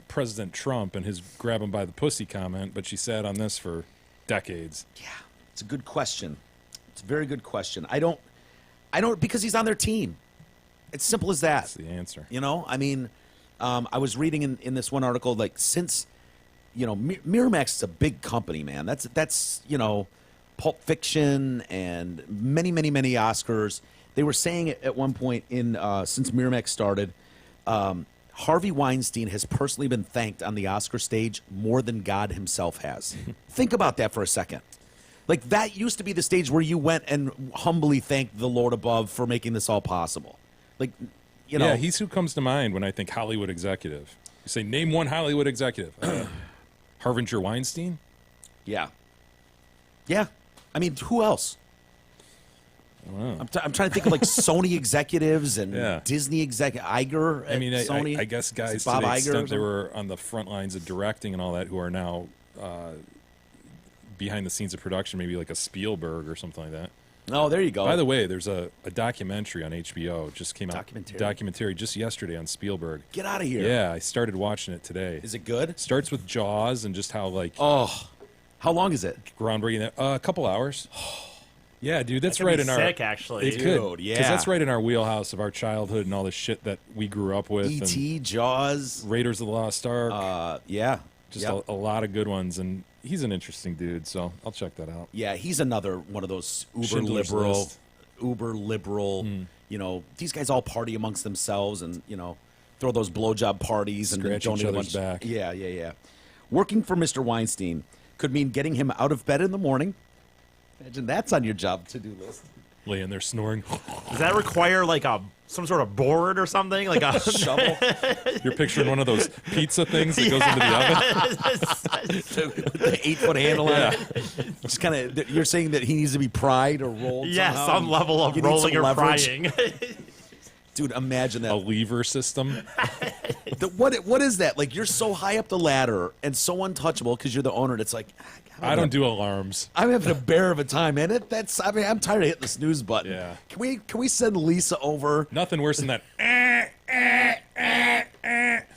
President Trump and his grab him by the pussy comment, but she sat on this for decades? Yeah, it's a good question. It's a very good question. I don't, because he's on their team. It's simple as that. That's the answer. I was reading in this one article, like, since, Miramax is a big company, man. That's Pulp Fiction and many, many, many Oscars. They were saying at one point since Miramax started, Harvey Weinstein has personally been thanked on the Oscar stage more than God himself has. Think about that for a second. Like, that used to be the stage where you went and humbly thanked the Lord above for making this all possible. Like, Yeah, he's who comes to mind when I think Hollywood executive. You say, name one Hollywood executive. Harvinger Weinstein? Yeah. Yeah. I mean, who else? I'm trying to think of, like, Sony executives and Disney executive, Iger at Sony. I guess guys Bob to the Iger extent they were on the front lines of directing and all that who are now behind the scenes of production, maybe like a Spielberg or something like that. Oh, there you go. By the way, there's a documentary on HBO. Just came out. Documentary just yesterday on Spielberg. Get out of here. Yeah, I started watching it today. Is it good? Starts with Jaws and just how, like... Oh, how long is it? Groundbreaking. A couple hours. Yeah, dude, that's That could right be in our... sick, actually. It could, yeah. because that's right in our wheelhouse of our childhood and all the shit that we grew up with. E.T., Jaws. Raiders of the Lost Ark. Yeah. Just a lot of good ones, and he's an interesting dude, so I'll check that out. Yeah, he's another one of those Schindler's List. uber liberal, these guys all party amongst themselves and, throw those blowjob parties and Scratch don't each even other's back. Yeah. Working for Mr. Weinstein could mean getting him out of bed in the morning. Imagine that's on your job to-do list. Laying there snoring. Does that require, like, some sort of board or something? Like a shovel? You're picturing one of those pizza things that goes into the oven? With the 8-foot handle on it. Just kind of, you're saying that he needs to be pried or rolled somehow? Some level of You need rolling some or leverage? prying. Dude, imagine that. A lever system. What is that? Like, you're so high up the ladder and so untouchable because you're the owner, and it's like, I don't do alarms. I'm having a bear of a time, and I'm tired of hitting the snooze button. Yeah. Can we send Lisa over? Nothing worse than that.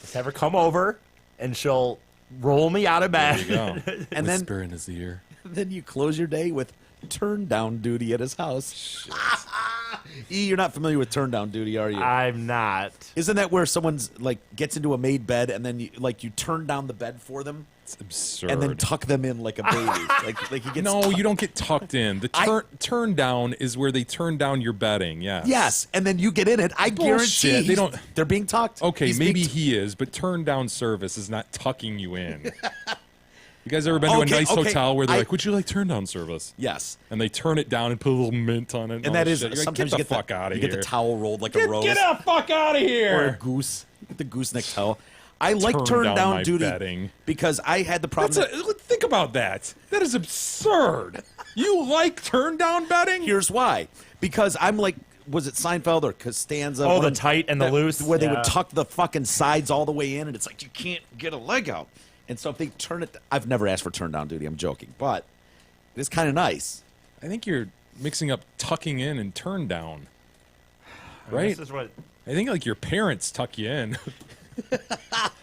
Just have her come over, and she'll roll me out of bed. There you go. And Whisper in his ear. then you close your day with turn down duty at his house. E, you're not familiar with turn down duty, are you? I'm not. Isn't that where someone's like gets into a made bed and then you turn down the bed for them? It's absurd. And then tuck them in like a baby. like he gets No, you don't get tucked in. The turn down is where they turn down your bedding. Yes. Yes, and then you get in it. I guarantee They don't. They're being tucked. Okay, He's maybe being he is, but turn down service is not tucking you in. You guys ever been to a Okay, nice okay, hotel where they're like, "Would you like turn down service?" Yes. And they turn it down and put a little mint on it. And that is shit. You're like, sometimes get you the get fuck out of you here. get the towel rolled like a rose. Get the fuck out of Or a here. goose. You get the gooseneck towel. I like turn down my duty bedding. because I had the problem. Think about that. That is absurd. You like turn down bedding? Here's why. Because I'm like, was it Seinfeld or Costanza? Oh, one the of- tight and the loose? Where they Yeah. would tuck the fucking sides all the way in, and it's like, you can't get a leg out. And so if they turn it, I've never asked for turn down duty. I'm joking. But it's kind of nice. I think you're mixing up tucking in and turn down. Right? This is what. I think like your parents tuck you in.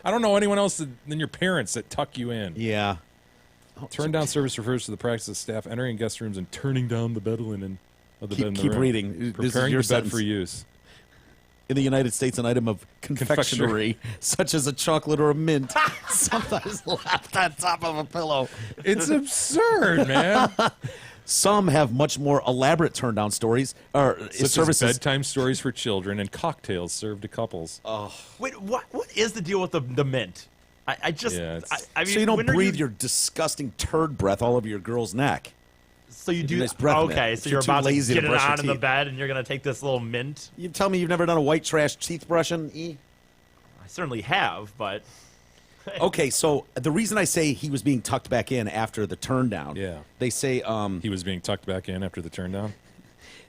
I don't know anyone else than your parents that tuck you in. Yeah. Turn down service refers to the practice of staff entering guest rooms and turning down the bed linen of the bed in the Keep room. reading. This is Preparing your the bed sentence. for use. In the United States, an item of confectionery, such as a chocolate or a mint, sometimes left on top of a pillow. It's absurd, man. Some have much more elaborate turn down stories or Such services. as bedtime stories for children and cocktails served to couples. Wait, what is the deal with the mint? I just. Yeah, I mean, So you don't when are breathe your disgusting turd breath all over your girl's neck. So you do. nice breath mint. Okay, If so you're you're too about to lazy get to it brush your on in the teeth. bed, and you're gonna take this little mint. You tell me you've never done a white trash teeth brushing, E? I certainly have, but Okay, so the reason I say he was being tucked back in after the turn down, Yeah. they say He was being tucked back in after the turn down.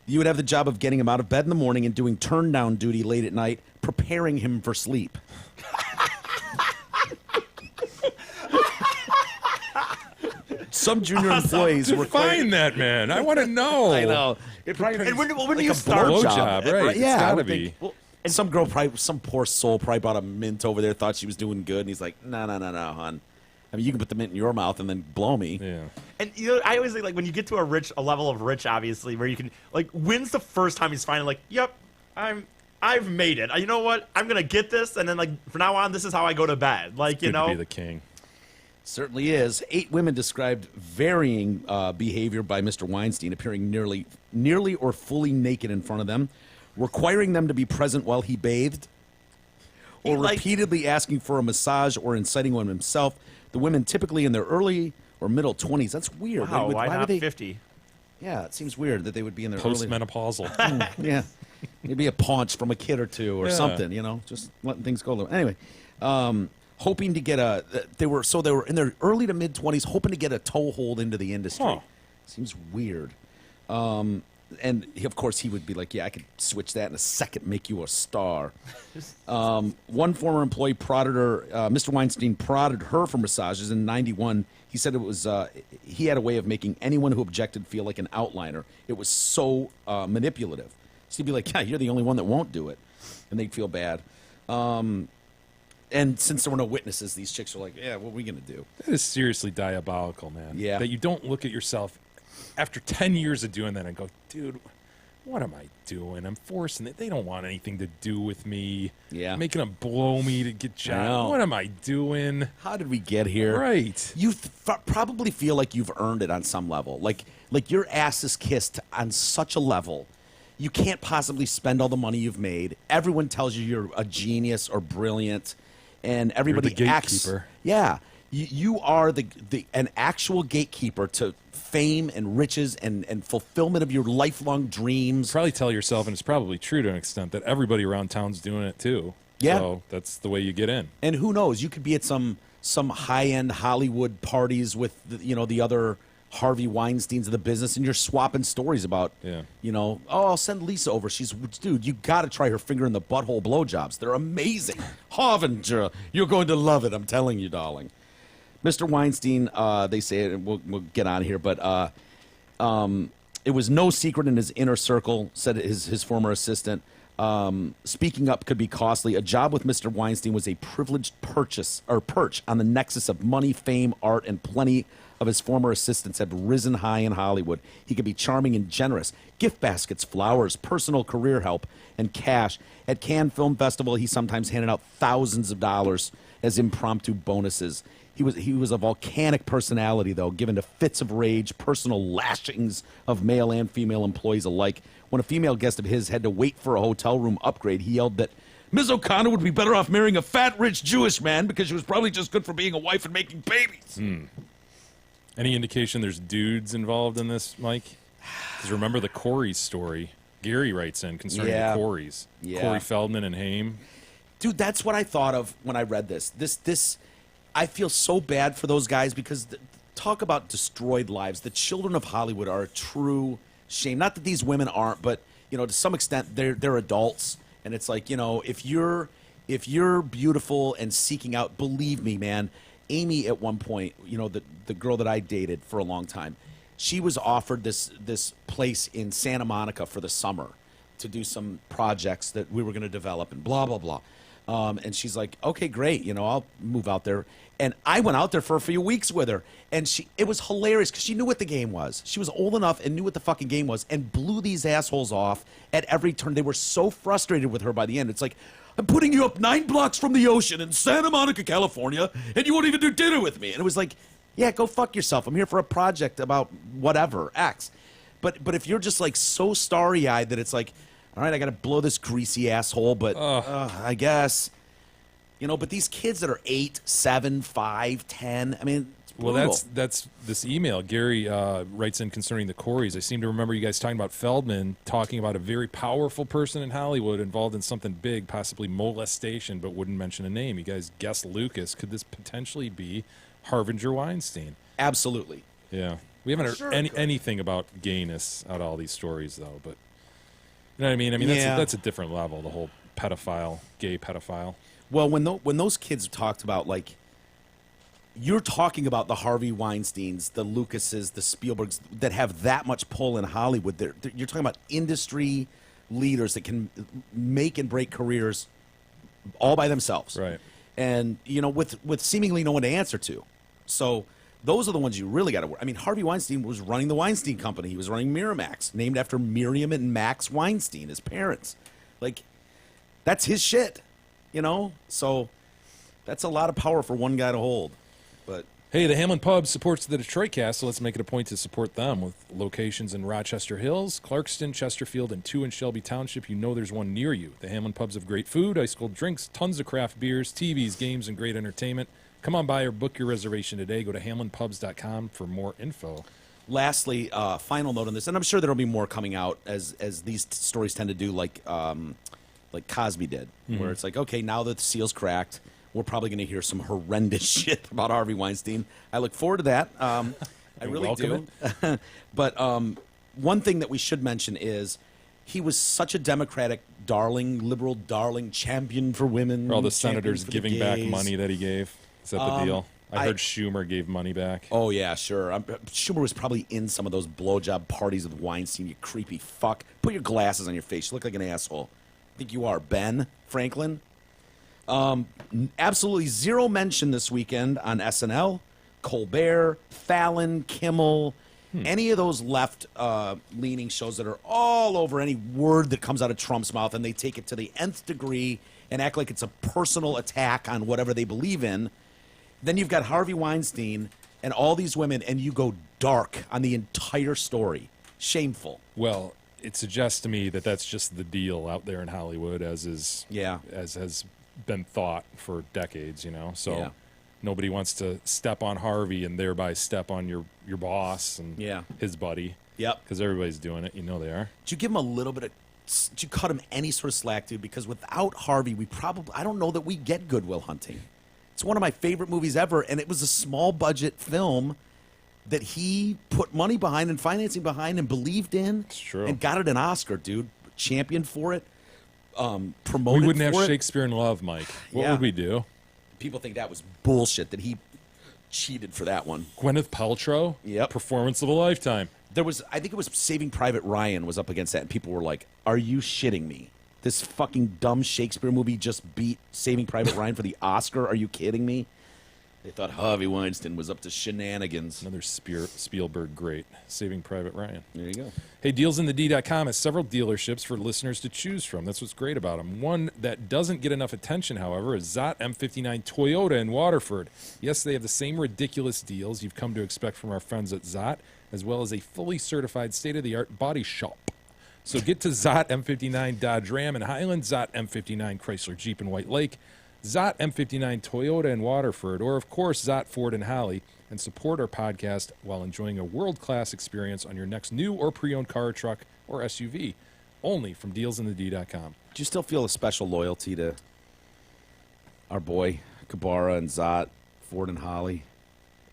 you would have the job of getting him out of bed in the morning and doing turn down duty late at night, preparing him for sleep. Some junior employees were Find that man. I want to know. I know. It probably and when do like you a start? blowjob, right? Yeah, It's I gotta would be. think- well, and some girl, probably some poor soul, probably bought a mint over there, thought she was doing good, and he's like, no, hon. I mean, you can put the mint in your mouth and then blow me. Yeah. And you know, I always think like when you get to a level of rich, obviously, where you can like, when's the first time he's finally like, yep, I've made it. You know what? I'm gonna get this, and then like from now on, this is how I go to bed. Like Good you know, to be the king. Certainly is. 8 women described varying behavior by Mr. Weinstein, appearing nearly or fully naked in front of them, requiring them to be present while he bathed, or Like- repeatedly asking for a massage or inciting one himself. The women typically in their early or middle 20s. That's weird. wow, Why why would not they? 50? Yeah, it seems weird that they would be in their early. Postmenopausal. Yeah, maybe a paunch from a kid or two or Yeah. something. You know, just letting things go. Anyway, hoping to get they were in their early to mid 20s, hoping to get a toehold into the industry. Huh. Seems weird. And of course, he would be like, "Yeah, I could switch that in a second, make you a star." One former employee prodded her. Mr. Weinstein prodded her for massages in '91. He said it was he had a way of making anyone who objected feel like an outliner. It was so manipulative. So he'd be like, "Yeah, you're the only one that won't do it," and they'd feel bad. And since there were no witnesses, these chicks were like, "Yeah, what are we gonna do?" That is seriously diabolical, man. Yeah. That you don't look at yourself after 10 years of doing that and go, dude, what am I doing? I'm forcing it. They don't want anything to do with me. Yeah. Making them blow me to get know. jobs. What am I doing? How did we get here? Right. You probably feel like you've earned it on some level. Like your ass is kissed on such a level. You can't possibly spend all the money you've made. Everyone tells you you're a genius or brilliant, and everybody the acts. gatekeeper. Yeah, you are an actual gatekeeper to fame and riches and fulfillment of your lifelong dreams. Probably tell yourself, and it's probably true to an extent, that everybody around town's doing it too. Yeah. So that's the way you get in. And who knows? You could be at some high-end Hollywood parties with the other Harvey Weinsteins of the business, and you're swapping stories about, Yeah. oh, I'll send Lisa over. Dude, you got to try her finger in the butthole blowjobs. They're amazing. Harvinger, you're going to love it. I'm telling you, darling. Mr. Weinstein, they say, and we'll get on here, but it was no secret in his inner circle, said his former assistant. Speaking up could be costly. A job with Mr. Weinstein was a privileged perch on the nexus of money, fame, art, and plenty of his former assistants had risen high in Hollywood. He could be charming and generous. Gift baskets, flowers, personal career help, and cash. At Cannes Film Festival, he sometimes handed out thousands of dollars as impromptu bonuses. He was a volcanic personality, though, given to fits of rage, personal lashings of male and female employees alike. When a female guest of his had to wait for a hotel room upgrade, he yelled that Ms. O'Connor would be better off marrying a fat, rich Jewish man because she was probably just good for being a wife and making babies. Any indication there's dudes involved in this, Mike? Because remember the Corey story. Gary writes in concerning Yeah. the Coreys. Yeah. Corey Feldman and Haim. Dude, that's what I thought of when I read this. I feel so bad for those guys because talk about destroyed lives. The children of Hollywood are a true shame. Not that these women aren't, but to some extent they're adults, and it's like if you're beautiful and seeking out, believe me, man. Amy at one point, the girl that I dated for a long time, she was offered this place in Santa Monica for the summer to do some projects that we were going to develop and blah blah blah. And she's like, okay, great, I'll move out there. And I went out there for a few weeks with her, and it was hilarious because she knew what the game was. She was old enough and knew what the fucking game was, and blew these assholes off at every turn. They were so frustrated with her by the end. It's like, I'm putting you up 9 blocks from the ocean in Santa Monica, California, and you won't even do dinner with me. And it was like, yeah, go fuck yourself. I'm here for a project about whatever, X. But if you're just like so starry-eyed that it's like, all right, I got to blow this greasy asshole, but I guess, but these kids that are 8, 7, 5, 10, I mean, it's brutal. Well, that's this email. Gary writes in concerning the Coreys. I seem to remember you guys talking about Feldman, talking about a very powerful person in Hollywood involved in something big, possibly molestation, but wouldn't mention a name. You guys guessed Lucas. Could this potentially be Harvinger Weinstein? Absolutely. Yeah. We haven't Sure heard anything about gayness out of all these stories, though, but... You know what I mean? I mean, that's a different level, the whole gay pedophile. Well, when those kids talked about, like, you're talking about the Harvey Weinsteins, the Lucases, the Spielbergs that have that much pull in Hollywood. You're talking about industry leaders that can make and break careers all by themselves. Right. And, with seemingly no one to answer to. So those are the ones you really got to work. I mean, Harvey Weinstein was running the Weinstein Company. He was running Miramax, named after Miriam and Max Weinstein, his parents. Like, that's his shit, So that's a lot of power for one guy to hold. But hey, the Hamlin Pub supports the Detroit Cast, so let's make it a point to support them with locations in Rochester Hills, Clarkston, Chesterfield, and 2 in Shelby Township. There's one near you. The Hamlin Pubs have great food, ice-cold drinks, tons of craft beers, TVs, games, and great entertainment. Come on by or book your reservation today. Go to hamlinpubs.com for more info. Lastly, final note on this, and I'm sure there'll be more coming out as these stories tend to do, like Cosby did, where it's like, okay, now that the seal's cracked, we're probably going to hear some horrendous shit about Harvey Weinstein. I look forward to that. I really do. But one thing that we should mention is he was such a Democratic darling, liberal darling, champion for women. For all the senators the giving back gays. money that he gave. Is that the deal? I heard Schumer gave money back. Oh, yeah, sure. Schumer was probably in some of those blowjob parties with Weinstein, you creepy fuck. Put your glasses on your face. You look like an asshole. I think you are. Ben Franklin. Absolutely zero mention this weekend on SNL, Colbert, Fallon, Kimmel, any of those left-leaning shows that are all over any word that comes out of Trump's mouth, and they take it to the nth degree and act like it's a personal attack on whatever they believe in. Then you've got Harvey Weinstein and all these women, and you go dark on the entire story. Shameful. Well, it suggests to me that that's just the deal out there in Hollywood, as has been thought for decades, So nobody wants to step on Harvey and thereby step on your boss and his buddy. Yep. Because everybody's doing it. They are. Did you give him a little bit of... Did you cut him any sort of slack, dude? Because without Harvey, I don't know that we get Good Will Hunting. It's one of my favorite movies ever, and it was a small-budget film that he put money behind and financing behind and believed in. It's true. And got it an Oscar, dude. Championed for it. Promoted We wouldn't for have it. Shakespeare in Love, Mike. What would we do? People think that was bullshit, that he cheated for that one. Gwyneth Paltrow? Yep. Performance of a lifetime. I think it was Saving Private Ryan was up against that, and people were like, are you shitting me? This fucking dumb Shakespeare movie just beat Saving Private Ryan for the Oscar? Are you kidding me? They thought Harvey Weinstein was up to shenanigans. Another Spielberg great. Saving Private Ryan. There you go. Hey, DealsInTheD.com has several dealerships for listeners to choose from. That's what's great about them. One that doesn't get enough attention, however, is Zott M59 Toyota in Waterford. Yes, they have the same ridiculous deals you've come to expect from our friends at Zott, as well as a fully certified state-of-the-art body shop. So get to Zott M59 Dodge Ram in Highland, Zott M59 Chrysler Jeep in White Lake, Zott M59 Toyota in Waterford, or of course Zott Ford in Holly, and support our podcast while enjoying a world-class experience on your next new or pre-owned car, truck, or SUV. Only from DealsInTheD.com. Do you still feel a special loyalty to our boy Kabara and Zot, Ford and Holly.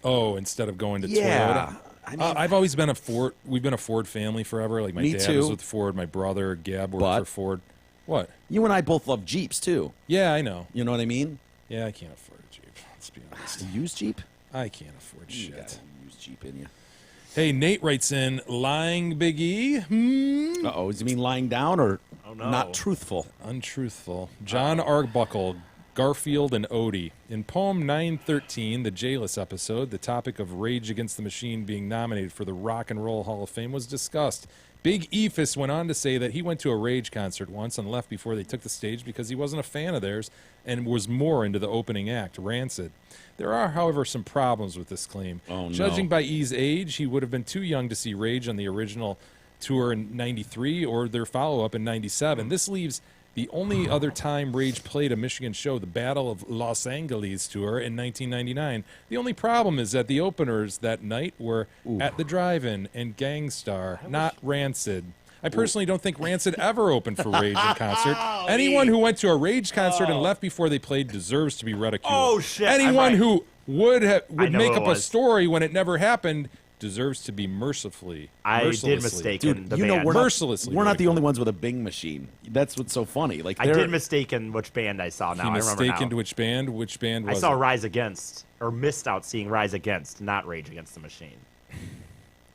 Oh, instead of going to Yeah. Toyota. I mean, I've always been a Ford. We've been a Ford family forever. Like my Me dad too. was with Ford. My brother Gab worked But- for Ford. What? you and I both love Jeeps too. Yeah, I know. You know what I mean? Yeah, I can't afford a Jeep. Let's be honest. A used Jeep? I can't afford You got shit. a used Jeep in you. Hey, Nate writes in, lying Big E. Uh-oh, does he mean lying down or no. not truthful? Untruthful. John Arbuckle, Garfield, and Odie. In poem 913, the Jailus episode, the topic of Rage Against the Machine being nominated for the Rock and Roll Hall of Fame was discussed. Big Ephus went on to say that he went to a Rage concert once and left before they took the stage because he wasn't a fan of theirs and was more into the opening act, Rancid. There are, however, some problems with this claim. Oh, no. Judging by E's age, he would have been too young to see Rage on the original tour in 93 or their follow-up in 97. This leaves the only other time Rage played a Michigan show, the Battle of Los Angeles tour in 1999. The only problem is that the openers that night were At the Drive-In and Gangstar, not Rancid. I personally don't think Rancid ever opened for Rage in concert. Anyone who went to a Rage concert and left before they played deserves to be ridiculed. Oh, shit, Anyone I'm right. who would I know make who up it a was. story when it never happened deserves to be I did mercilessly. mistake Dude, the you know band. we're Mercilessly not the ridiculed. only ones with a Bing machine. That's what's so funny. Like I they're- did mistaken which band I saw. Now He I remember mistaken now. which band? Which band I was saw it? Rise Against, or missed out seeing Rise Against, not Rage Against the Machine. That's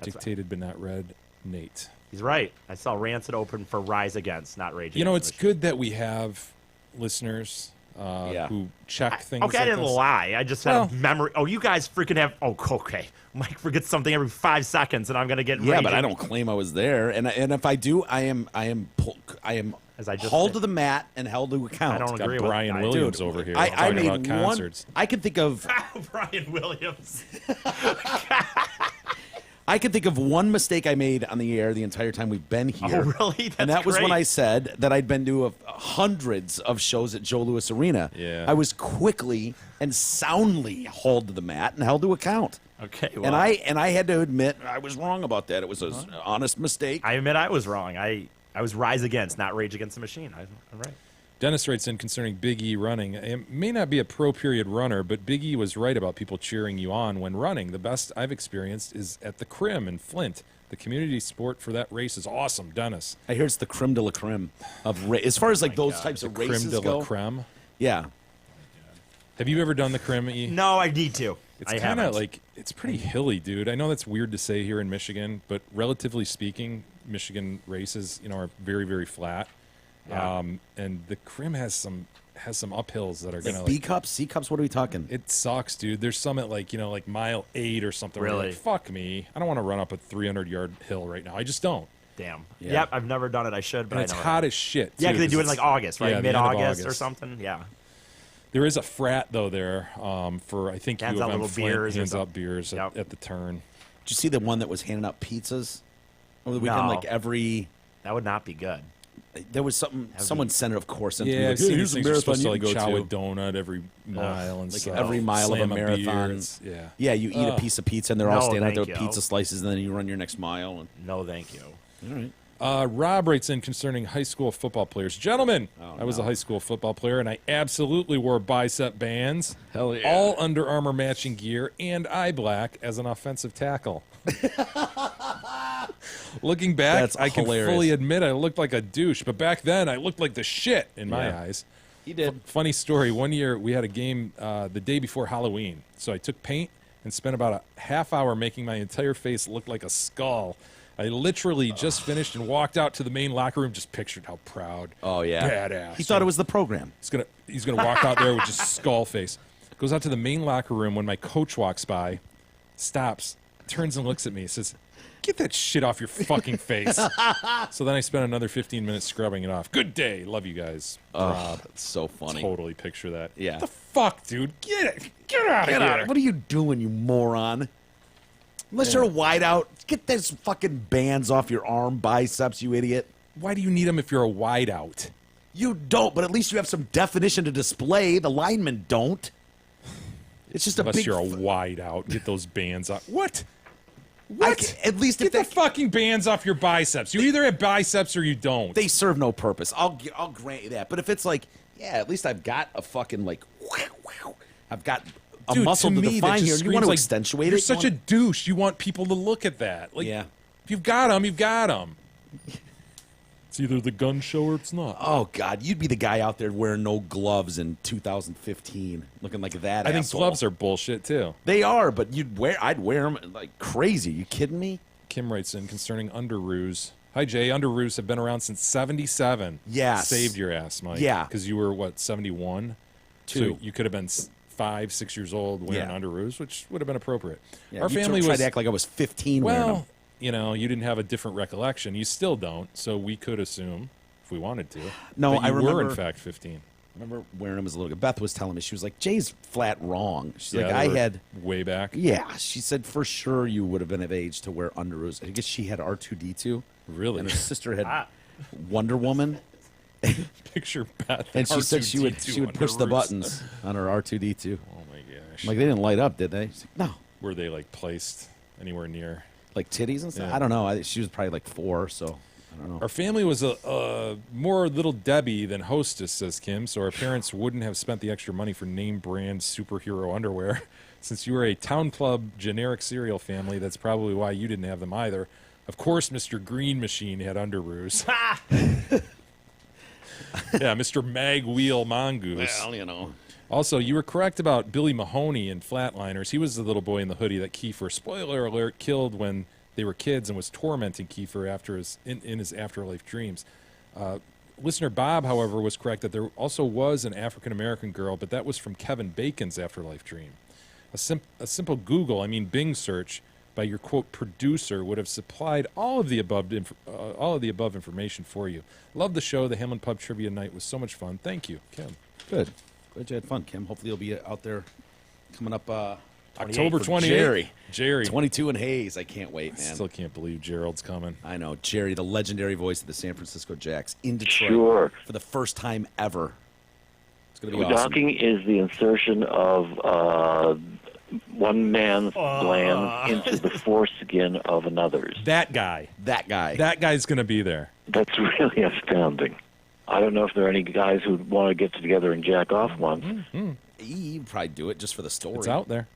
right. Dictated but not read, Nate. He's right. I saw Rancid open for Rise Against, not Rage Against. You know, the it's Machine. good that we have listeners Yeah. who check things Okay, I like didn't this. lie. I just Well- had memory. Oh, you guys freaking have. Oh, okay. Mike forgets something every 5 seconds, and I'm gonna get. Yeah, but raging. I don't claim I was there, and if I do, I am As I just hauled said. to the mat and held to account. I don't Got agree with Brian I- Williams Dude, over here I talking made about concerts. I can think of Brian Williams. I can think of one mistake I made on the air the entire time we've been here. Oh, really? and That's that was when great. I said that I'd been to hundreds of shows at Joe Louis Arena. Yeah. I was quickly and soundly hauled to the mat and held to account. Okay, well, And I had to admit I was wrong about that. It was an honest mistake. I admit I was wrong. I was Rise Against, not Rage Against the Machine. I'm right. Dennis writes in concerning Big E running. It may not be a pro period runner, but Big E was right about people cheering you on when running. The best I've experienced is at the Crim in Flint. The community sport for that race is awesome, Dennis. I hear it's the creme de la creme of as far as like those types of Creme races de go. la creme. Yeah. Have you ever done the Crim, E? No, I need to. It's I kind haven't. of like, it's pretty hilly, dude. I know that's weird to say here in Michigan, but relatively speaking, Michigan races, are very, very flat. Yeah. And the Crim has some uphills that are Like gonna B like, cups, C cups. What are we talking? it sucks, dude. There's some at like mile 8 or something. where you're Really? like, fuck me. I don't want to run up a 300-yard hill right now. I just don't. Damn. Yeah. Yep, I've never done it. I should, but And I it's never hot have. as shit. Yeah, too, because they do it in like it's- August, right? yeah, the end of Mid-August or August. something. Yeah. There is a frat though there for I think Hands U of out M little Flint beers or hands out something. beers Yep. at the turn. Did you see the one that was handing out pizzas over the weekend? No. Like every That would not be good. there was something. Someone sent it, of course. Into me, Yeah, like, I've seen here's these a things. You're marathon supposed to you like can chow go a to. donut every mile and Like stuff. every mile of a Slam beer. marathon. It's- yeah. Yeah, you eat a piece of pizza and they're all No, standing out there thank with you. pizza slices, and then you run your next mile. And, No, thank you. all right. Rob writes in concerning high school football players. Gentlemen, I was a high school football player, and I absolutely wore bicep bands, Hell yeah. all Under Armour matching gear, and eye black as an offensive tackle. Looking back, That's I can hilarious. fully admit I looked like a douche, but back then I looked like the shit in my Yeah. eyes. He did. Funny story. One year we had a game the day before Halloween. So I took paint and spent about a half hour making my entire face look like a skull. I literally just finished and walked out to the main locker room, just pictured how proud. Oh yeah, Badass. He thought it was the program. He's gonna walk out there with just skull face. Goes out to the main locker room when my coach walks by, stops, turns and looks at me, says, "Get that shit off your fucking face." So then I spent another 15 minutes scrubbing it off. Good day. Love you guys. Oh, that's so funny. Totally picture that. Yeah. What the fuck, dude? Get it. Get out of Get here. out! What are you doing, you moron? Unless you're a wideout, get those fucking bands off your arm biceps, you idiot. Why do you need them if you're a wideout? You don't, but at least you have some definition to display. The linemen don't. It's just a Unless big. you're a wideout. Get those bands off. What? I What? ca- at least Get if the they, fucking bands off your biceps. You either have biceps or you don't. they serve no purpose, I'll grant you that. But if it's like Yeah, at least I've got a fucking like. I've got a Dude, muscle to to me, that define just here. You screams want to like, accentuate you're it. such a douche. You want people to look at that. Like, Yeah. if you've got them, you've got them. It's either the gun show or it's not. Oh God, you'd be the guy out there wearing no gloves in 2015, looking like that. I think asshole. gloves are bullshit too. They are, but I'd wear them like crazy. You kidding me? Kim writes in concerning underoos. Hi Jay, underoos have been around since '77. Yes. Saved your ass, Mike. Yeah. Because you were what 71. Two. So you could have been 5, 6 years old wearing Yeah. underoos, which would have been appropriate. Yeah, Our you family tried was to act like I was 15 wearing them. well. You know, you didn't have a different recollection. You still don't. So we could assume, if we wanted to, No, that you I were remember- in fact 15. I remember wearing them as a little kid. Beth was telling me, she was like, Jay's flat wrong. She's like, they I were had. way back. Yeah, she said for sure you would have been of age to wear underoos. I guess she had R2D2. Really? And her sister had Wonder Woman. Picture Beth. And she said she would R2D2 push the underoos. buttons on her R2D2. Oh my gosh. I'm like, they didn't light up, did they? She's like, no. Were they like placed anywhere near? Like titties and stuff? Yeah. I don't know. She was probably like 4, so I don't know. Our family was a more Little Debbie than Hostess, says Kim, so our parents wouldn't have spent the extra money for name brand superhero underwear. Since you were a Town Club generic cereal family, that's probably why you didn't have them either. Of course, Mr. Green Machine had underoos. Yeah, Mr. Mag Wheel Mongoose. Well, you know. Also, you were correct about Billy Mahoney in Flatliners. He was the little boy in the hoodie that Kiefer, spoiler alert, killed when they were kids and was tormenting Kiefer after in his afterlife dreams. Listener Bob, however, was correct that there also was an African-American girl, but that was from Kevin Bacon's afterlife dream. A simple Google, I mean Bing search, by your quote producer would have supplied all of the above information for you. Love the show. The Hamlin Pub Trivia Night was so much fun. Thank you, Kim. Good. Glad you had fun, Kim. Hopefully you'll be out there coming up October 28th. Jerry. Jerry. 22 and Hayes. I can't wait, man. Still can't believe Gerald's coming. I know. Jerry, the legendary voice of the San Francisco Jacks in Detroit Sure. for the first time ever. It's going to be awesome. Docking is the insertion of one man's gland into the foreskin of another's. That guy. That guy. That guy's going to be there. That's really astounding. I don't know if there are any guys who want to get together and jack off once. You'd probably do it just for the story. It's out there.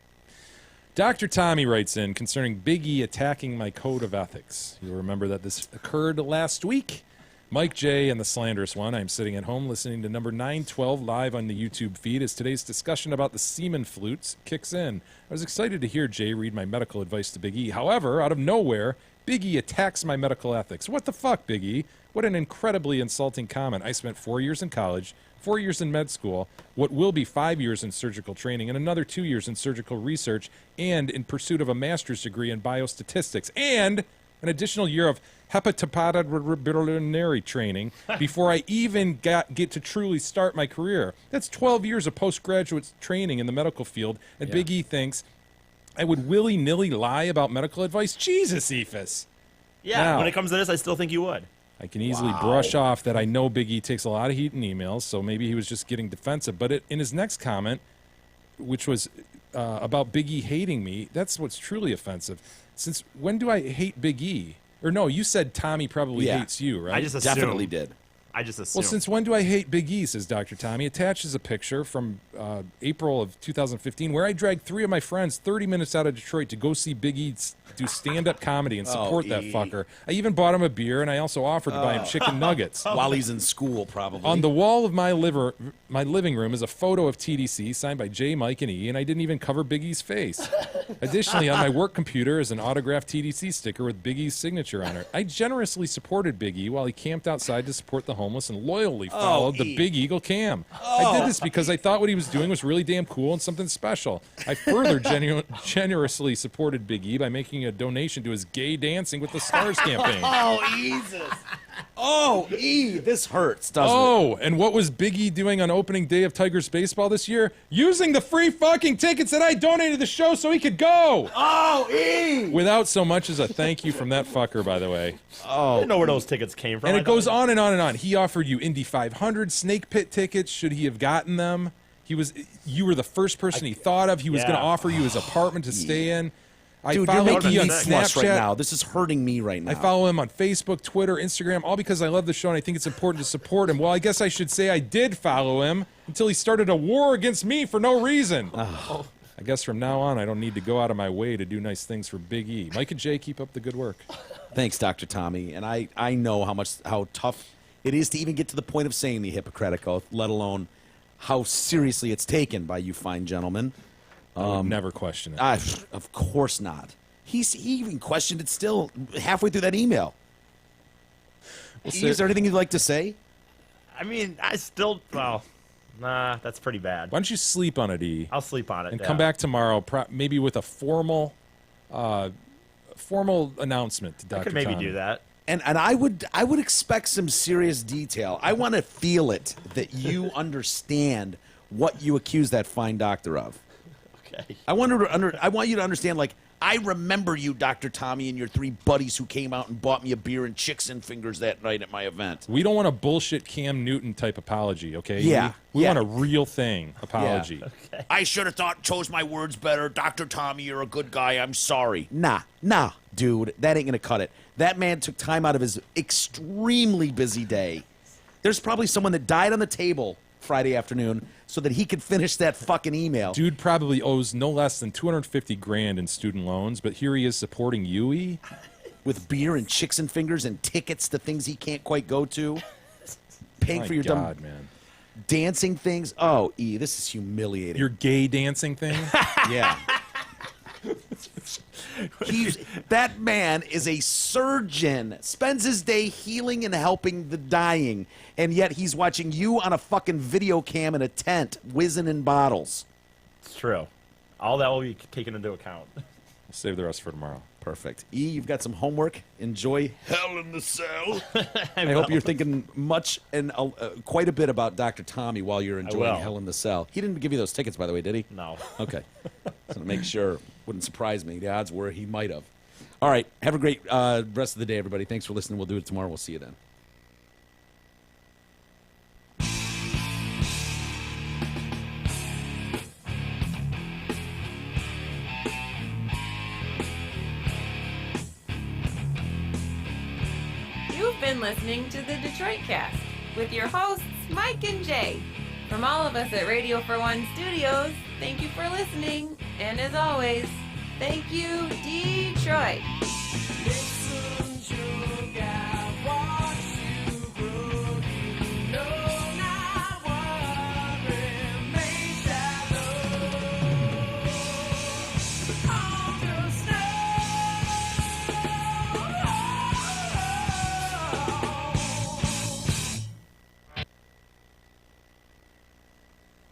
Dr. Tommy writes in concerning Big E attacking my code of ethics. You'll remember that this occurred last week. Mike J. and the Slanderous One. I'm sitting at home listening to number 912 live on the YouTube feed as today's discussion about the semen flutes kicks in. I was excited to hear Jay read my medical advice to Big E. However, out of nowhere, Big E attacks my medical ethics. What the fuck, Big E? What an incredibly insulting comment. I spent 4 years in college, 4 years in med school, what will be 5 years in surgical training, and another 2 years in surgical research, and in pursuit of a master's degree in biostatistics, and an additional year of hepatopatology training before I even get to truly start my career. That's 12 years of postgraduate training in the medical field, and Big E thinks I would willy-nilly lie about medical advice? Jesus, Ephus. Yeah, Now, when it comes to this, I still think you would. I can easily brush off that I know Big E takes a lot of heat in emails, so maybe he was just getting defensive. But in his next comment, which was about Big E hating me, that's what's truly offensive. Since when do I hate Big E? Or no, you said Tommy probably hates you, right? I just assumed. Definitely did. I just assumed. Well, since when do I hate Big E, says Dr. Tommy. Attaches a picture from April of 2015 where I dragged 3 of my friends 30 minutes out of Detroit to go see Big E do stand-up comedy and support that fucker. I even bought him a beer, and I also offered to buy him chicken nuggets. While he's in school, probably. On the wall of my living room is a photo of TDC signed by J, Mike, and E, and I didn't even cover Big E's face. Additionally, on my work computer is an autographed TDC sticker with Big E's signature on it. I generously supported Big E while he camped outside to support the homeless and loyally followed the Big Eagle Cam. I did this because I thought what he was doing was really damn cool and something special. I further generously supported Big E by making a donation to his Gay Dancing with the Stars campaign. Oh, Jesus. Oh, E, this hurts, doesn't it? Oh, and what was Big E doing on opening day of Tigers baseball this year? Using the free fucking tickets that I donated to the show so he could go. Oh, E! Without so much as a thank you from that fucker, by the way. I didn't know where those tickets came from. And it goes on and on and on. He offered you Indy 500 Snake Pit tickets. Should he have gotten them? You were the first person he thought of. He was going to offer you his apartment to stay in. Dude, you're follow making Iggy me on flush right Snapchat. now. This is hurting me right now. I follow him on Facebook, Twitter, Instagram, all because I love the show and I think it's important to support him. Well, I guess I should say I did follow him until he started a war against me for no reason. I guess from now on, I don't need to go out of my way to do nice things for Big E. Mike and Jay, keep up the good work. Thanks, Dr. Tommy. And I know how tough it is to even get to the point of saying the Hippocratic Oath, let alone how seriously it's taken by you fine gentlemen. I would never question it. Of course not. He even questioned it still halfway through that email. Is there anything you'd like to say? I mean, nah, that's pretty bad. Why don't you sleep on it, E? I'll sleep on it. And yeah. come back tomorrow, maybe with a formal announcement to Dr. I could maybe Tommy. do that. And I would expect some serious detail. I want to feel it that you understand what you accuse that fine doctor of. Okay. I want you to understand, like, I remember you, Dr. Tommy, and your three buddies who came out and bought me a beer and chicks and fingers that night at my event. We don't want a bullshit Cam Newton type apology, okay? Yeah. We Yeah. want a real thing apology. Yeah. Okay. I should have chose my words better. Dr. Tommy, you're a good guy. I'm sorry. Nah, dude. That ain't going to cut it. That man took time out of his extremely busy day. There's probably someone that died on the table Friday afternoon so that he could finish that fucking email. Dude probably owes no less than $250,000 in student loans, but here he is supporting Yui with beer and chicks and fingers and tickets to things he can't quite go to. Paying for your dumb man. dancing things. Oh, E, this is humiliating. Your gay dancing thing? Yeah. That man is a surgeon, spends his day healing and helping the dying, and yet he's watching you on a fucking video cam in a tent, whizzing in bottles. It's true. All that will be taken into account. We'll save the rest for tomorrow. Perfect. E, you've got some homework. Enjoy Hell in the Cell. I hope you're thinking much and quite a bit about Dr. Tommy while you're enjoying Hell in the Cell. He didn't give you those tickets, by the way, did he? No. Okay. So to make sure, wouldn't surprise me. The odds were he might have. All right. Have a great rest of the day, everybody. Thanks for listening. We'll do it tomorrow. We'll see you then. You've been listening to the Detroit Cast with your hosts, Mike and Jay. From all of us at Radio for One Studios, thank you for listening. And as always, thank you, Detroit.